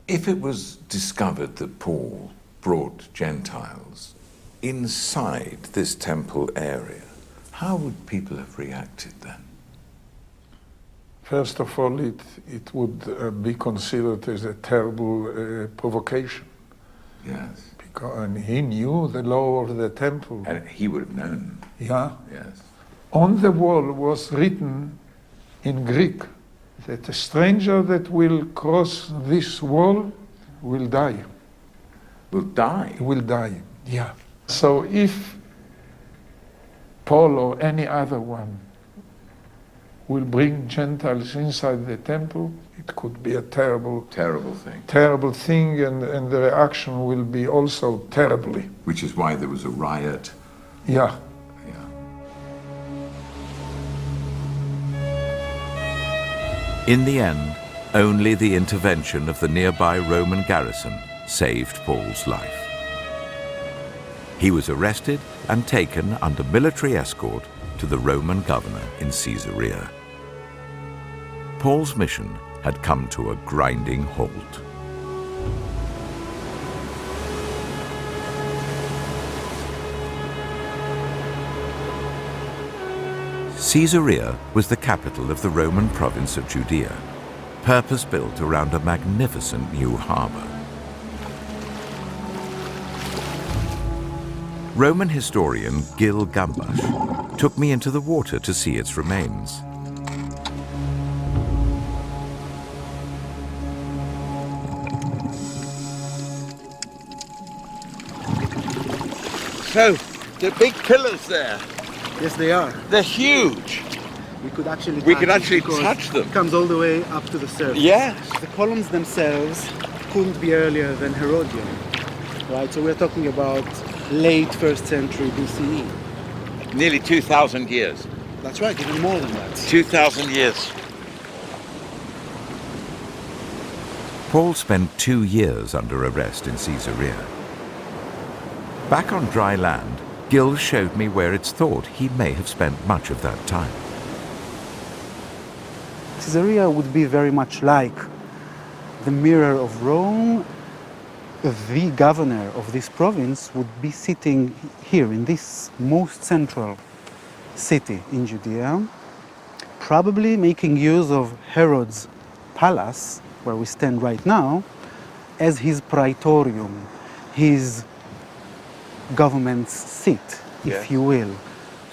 If it was discovered that Paul brought Gentiles inside this temple area, how would people have reacted then? First of all, it would be considered as a terrible provocation. Yes. And he knew the law of the temple. And he would have known. Yeah. Yes. On the wall was written in Greek that a stranger that will cross this wall will die. Will die? Will die, yeah. So if Paul or any other one will bring Gentiles inside the temple, it could be a terrible thing, and the reaction will be also terribly. Which is why there was a riot. Yeah. In the end, only the intervention of the nearby Roman garrison saved Paul's life. He was arrested and taken under military escort to the Roman governor in Caesarea. Paul's mission had come to a grinding halt. Caesarea was the capital of the Roman province of Judea, purpose-built around a magnificent new harbor. Roman historian Gil Gambash took me into the water to see its remains. So, the big pillars there. Yes, they are. They're huge. We could actually touch them. It comes all the way up to the surface. Yes. The columns themselves couldn't be earlier than Herodian, right? So we're talking about late 1st century BCE. Nearly 2,000 years. That's right, even more than that. 2,000 years. Paul spent 2 years under arrest in Caesarea. Back on dry land, Gil showed me where it's thought he may have spent much of that time. Caesarea would be very much like the mirror of Rome. The governor of this province would be sitting here in this most central city in Judea, probably making use of Herod's palace, where we stand right now, as his praetorium, his government's seat, if you will.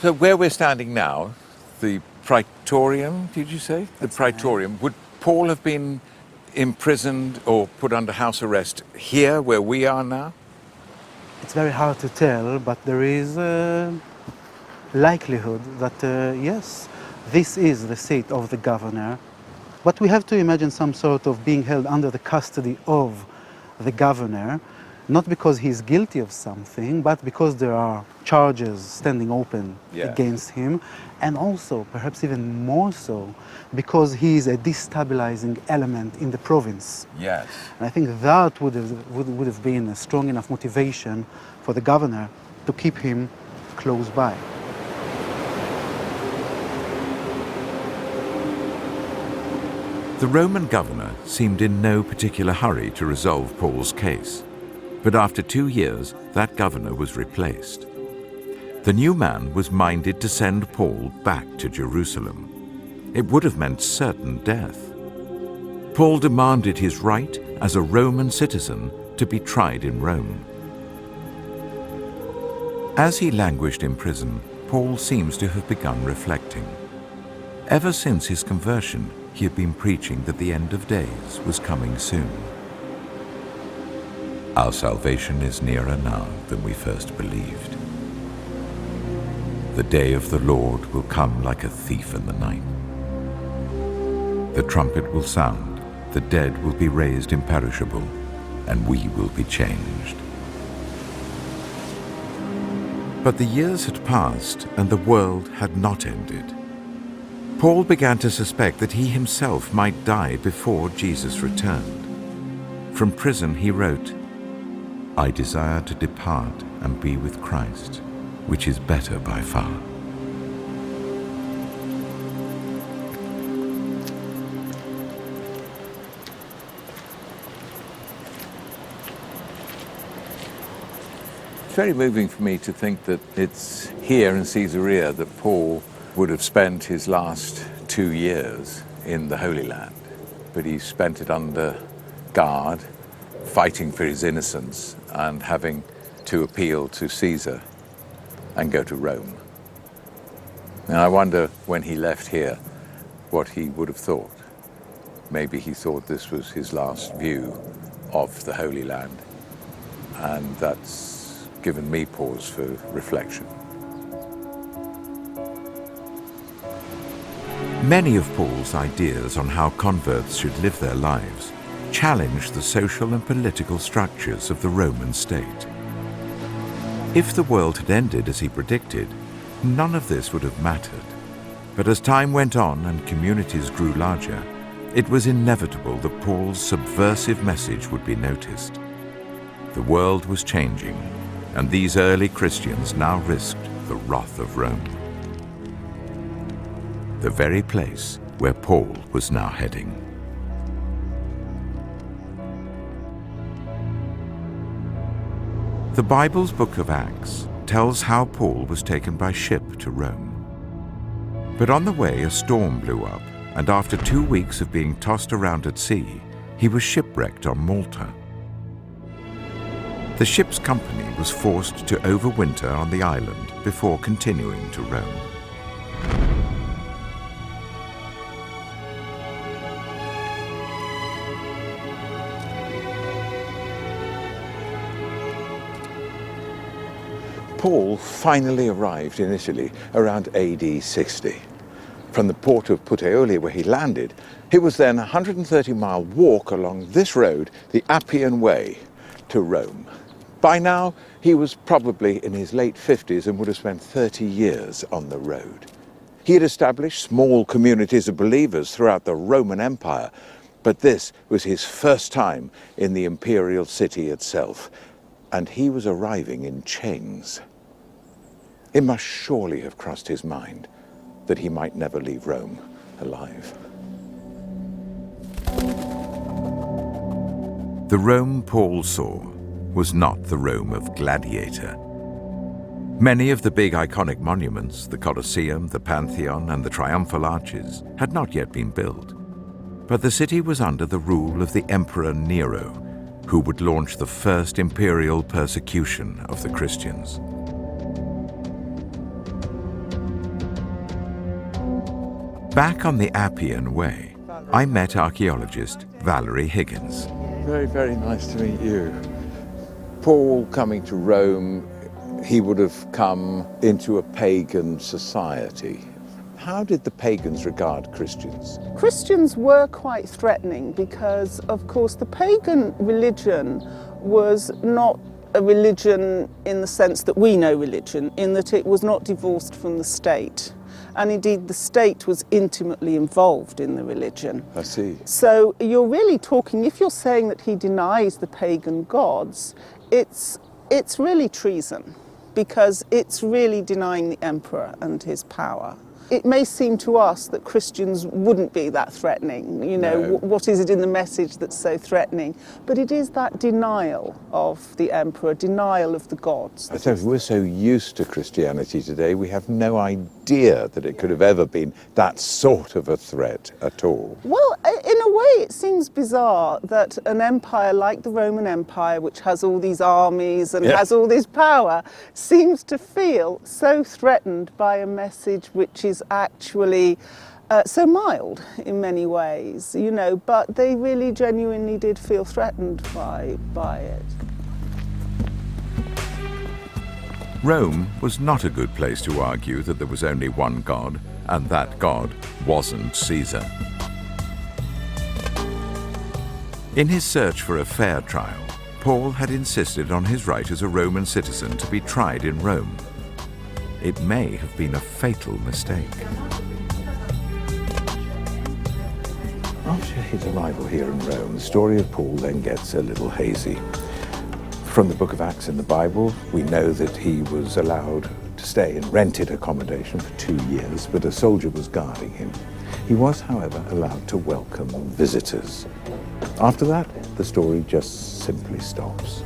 So where we're standing now, the Praetorium, did you say? The Praetorium. Would Paul have been imprisoned or put under house arrest here where we are now? It's very hard to tell, but there is a likelihood that, yes, this is the seat of the governor. But we have to imagine some sort of being held under the custody of the governor, not because he's guilty of something, but because there are charges standing open against him, and also, perhaps even more so, because he is a destabilizing element in the province. Yes. And I think that would have been a strong enough motivation for the governor to keep him close by. The Roman governor seemed in no particular hurry to resolve Paul's case. But after 2 years, that governor was replaced. The new man was minded to send Paul back to Jerusalem. It would have meant certain death. Paul demanded his right as a Roman citizen to be tried in Rome. As he languished in prison, Paul seems to have begun reflecting. Ever since his conversion, he had been preaching that the end of days was coming soon. Our salvation is nearer now than we first believed. The day of the Lord will come like a thief in the night. The trumpet will sound, the dead will be raised imperishable, and we will be changed. But the years had passed, and the world had not ended. Paul began to suspect that he himself might die before Jesus returned. From prison he wrote, "I desire to depart and be with Christ, which is better by far." It's very moving for me to think that it's here in Caesarea that Paul would have spent his last 2 years in the Holy Land, but he spent it under guard, fighting for his innocence and having to appeal to Caesar and go to Rome. And I wonder when he left here what he would have thought. Maybe he thought this was his last view of the Holy Land, and that's given me pause for reflection. Many of Paul's ideas on how converts should live their lives challenged the social and political structures of the Roman state. If the world had ended as he predicted, none of this would have mattered. But as time went on and communities grew larger, it was inevitable that Paul's subversive message would be noticed. The world was changing, and these early Christians now risked the wrath of Rome. The very place where Paul was now heading. The Bible's book of Acts tells how Paul was taken by ship to Rome. But on the way, a storm blew up, and after 2 weeks of being tossed around at sea, he was shipwrecked on Malta. The ship's company was forced to overwinter on the island before continuing to Rome. Paul finally arrived in Italy around AD 60. From the port of Puteoli, where he landed, it was then a 130-mile walk along this road, the Appian Way, to Rome. By now, he was probably in his late 50s and would have spent 30 years on the road. He had established small communities of believers throughout the Roman Empire, but this was his first time in the imperial city itself, and he was arriving in chains. It must surely have crossed his mind that he might never leave Rome alive. The Rome Paul saw was not the Rome of Gladiator. Many of the big iconic monuments, the Colosseum, the Pantheon, and the Triumphal Arches, had not yet been built. But the city was under the rule of the Emperor Nero, who would launch the first imperial persecution of the Christians. Back on the Appian Way, I met archaeologist Valerie Higgins. Very, very nice to meet you. Paul coming to Rome, he would have come into a pagan society. How did the pagans regard Christians? Christians were quite threatening because, of course, the pagan religion was not a religion in the sense that we know religion, in that it was not divorced from the state. And indeed, the state was intimately involved in the religion. I see. So you're really talking, if you're saying that he denies the pagan gods, it's really treason, because it's really denying the emperor and his power. It may seem to us that Christians wouldn't be that threatening. You know, No. what is it in the message that's so threatening? But it is that denial of the emperor, denial of the gods. I suppose we're so used to Christianity today, we have no idea that it could have ever been that sort of a threat at all. Well, in a way, it seems bizarre that an empire like the Roman Empire, which has all these armies and has all this power, seems to feel so threatened by a message which is actually so mild in many ways, you know, but they really genuinely did feel threatened by it. Rome was not a good place to argue that there was only one God, and that God wasn't Caesar. In his search for a fair trial, Paul had insisted on his right as a Roman citizen to be tried in Rome. It may have been a fatal mistake. After his arrival here in Rome, the story of Paul then gets a little hazy. From the book of Acts in the Bible, we know that he was allowed to stay in rented accommodation for 2 years, but a soldier was guarding him. He was, however, allowed to welcome visitors. After that, the story just simply stops.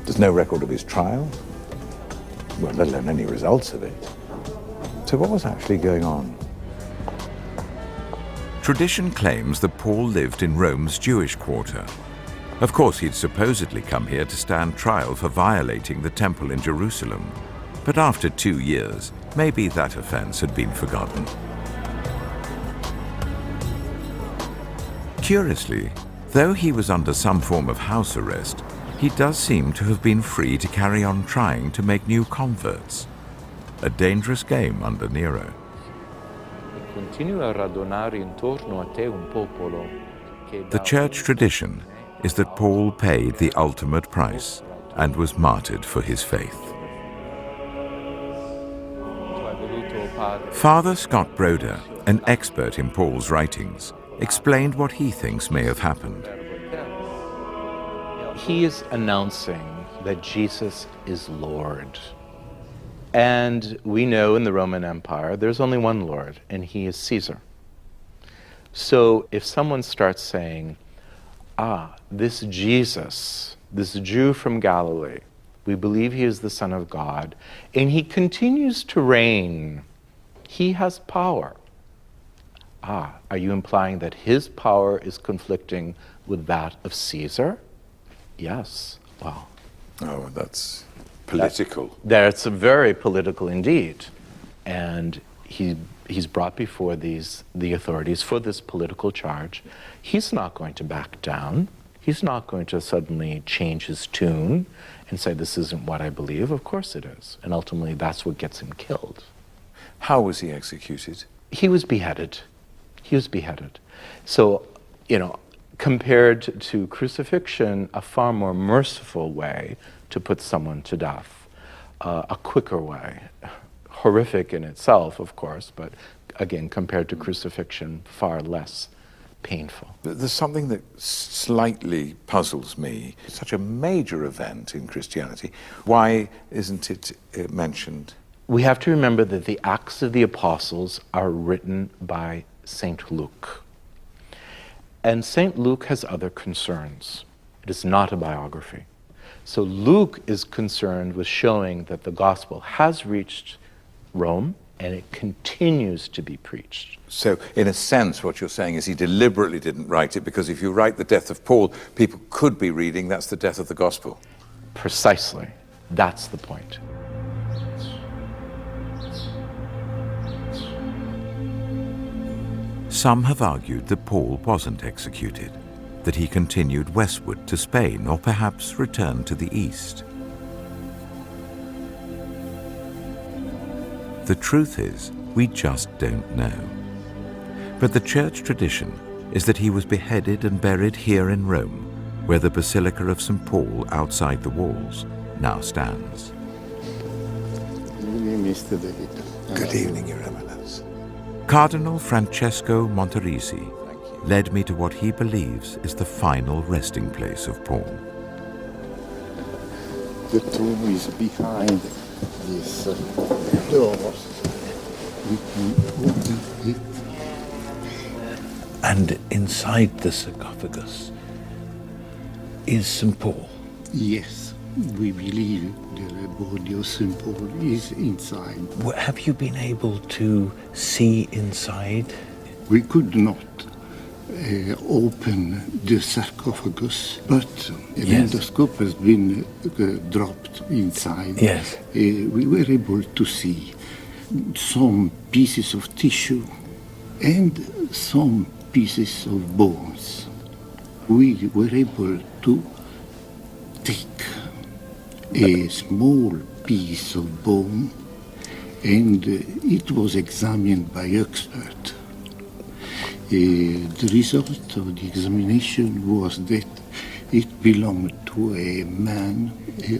There's no record of his trial, well, let alone any results of it. So what was actually going on? Tradition claims that Paul lived in Rome's Jewish quarter. Of course, he'd supposedly come here to stand trial for violating the temple in Jerusalem. But after 2 years, maybe that offense had been forgotten. Curiously, though he was under some form of house arrest, he does seem to have been free to carry on trying to make new converts. A dangerous game under Nero. The church tradition is that Paul paid the ultimate price and was martyred for his faith. Father Scott Broder, an expert in Paul's writings, explained what he thinks may have happened. He is announcing that Jesus is Lord. And we know in the Roman Empire, there's only one Lord, and he is Caesar. So if someone starts saying, this Jesus, this Jew from Galilee, we believe he is the Son of God, and he continues to reign, he has power. Are you implying that his power is conflicting with that of Caesar? Yes. Well. Oh, that's political. That's very political indeed. And he's brought before the authorities for this political charge. He's not going to back down. He's not going to suddenly change his tune and say, this isn't what I believe. Of course it is. And ultimately, that's what gets him killed. How was he executed? He was beheaded. He was beheaded. So, compared to crucifixion, a far more merciful way to put someone to death, a quicker way. Horrific in itself, of course, but again, compared to crucifixion, far less painful. There's something that slightly puzzles me. It's such a major event in Christianity. Why isn't it mentioned? We have to remember that the Acts of the Apostles are written by St. Luke. And St. Luke has other concerns. It is not a biography. So Luke is concerned with showing that the gospel has reached Rome and it continues to be preached. So, in a sense, what you're saying is he deliberately didn't write it because if you write the death of Paul, people could be reading that's the death of the gospel. Precisely. That's the point. Some have argued that Paul wasn't executed, that he continued westward to Spain or perhaps returned to the east. The truth is, we just don't know. But the church tradition is that he was beheaded and buried here in Rome, where the Basilica of St. Paul outside the walls now stands. Good evening, Your Eminence. Cardinal Francesco Monterisi led me to what he believes is the final resting place of Paul. The tomb is behind this door. We can open it. And inside the sarcophagus is St. Paul? Yes, we believe the body of St. Paul is inside. Have you been able to see inside? We could not open the sarcophagus, but a endoscope has been dropped inside. Yes. We were able to see some pieces of tissue and some pieces of bones. We were able to take a small piece of bone, and it was examined by experts. The result of the examination was that it belonged to a man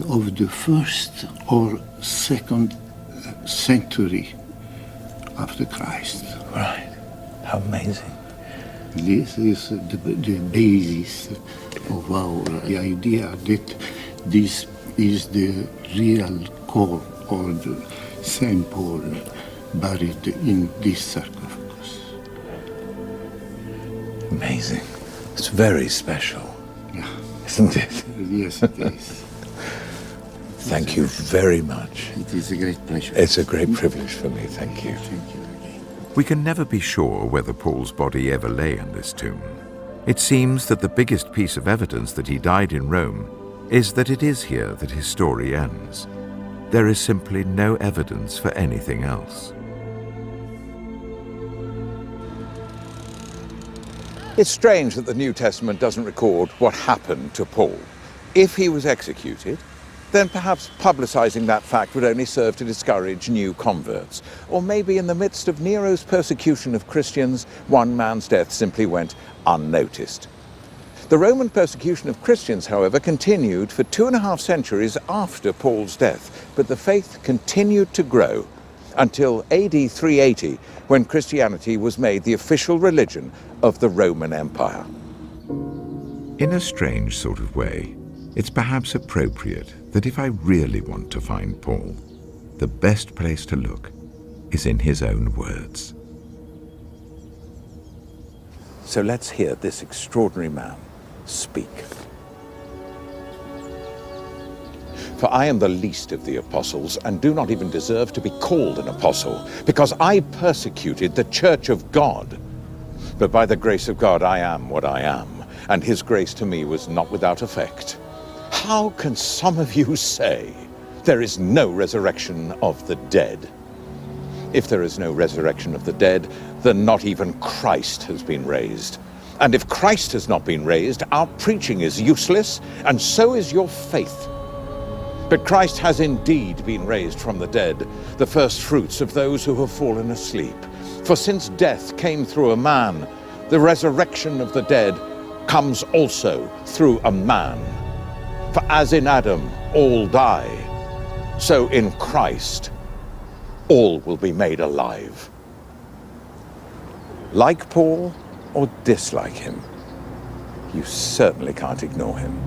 of the 1st or 2nd century after Christ. Right. How amazing. This is the basis of our idea that this is the real core of St. Paul buried in this sarcophagus. Amazing. It's very special. Yeah. Isn't it? Yes, it is. Thank you very much. It is a great pleasure. It's a great privilege for me. Thank you. Thank you. We can never be sure whether Paul's body ever lay in this tomb. It seems that the biggest piece of evidence that he died in Rome is that it is here that his story ends. There is simply no evidence for anything else. It's strange that the New Testament doesn't record what happened to Paul. If he was executed, then perhaps publicizing that fact would only serve to discourage new converts. Or maybe in the midst of Nero's persecution of Christians, one man's death simply went unnoticed. The Roman persecution of Christians, however, continued for 2.5 centuries after Paul's death, but the faith continued to grow until AD 380, when Christianity was made the official religion of the Roman Empire. In a strange sort of way, it's perhaps appropriate that if I really want to find Paul, the best place to look is in his own words. So let's hear this extraordinary man speak. For I am the least of the apostles, and do not even deserve to be called an apostle, because I persecuted the church of God. But by the grace of God I am what I am, and his grace to me was not without effect. How can some of you say there is no resurrection of the dead? If there is no resurrection of the dead, then not even Christ has been raised. And if Christ has not been raised, our preaching is useless, and so is your faith. But Christ has indeed been raised from the dead, the first fruits of those who have fallen asleep. For since death came through a man, the resurrection of the dead comes also through a man. For as in Adam all die, so in Christ all will be made alive. Like Paul or dislike him, you certainly can't ignore him.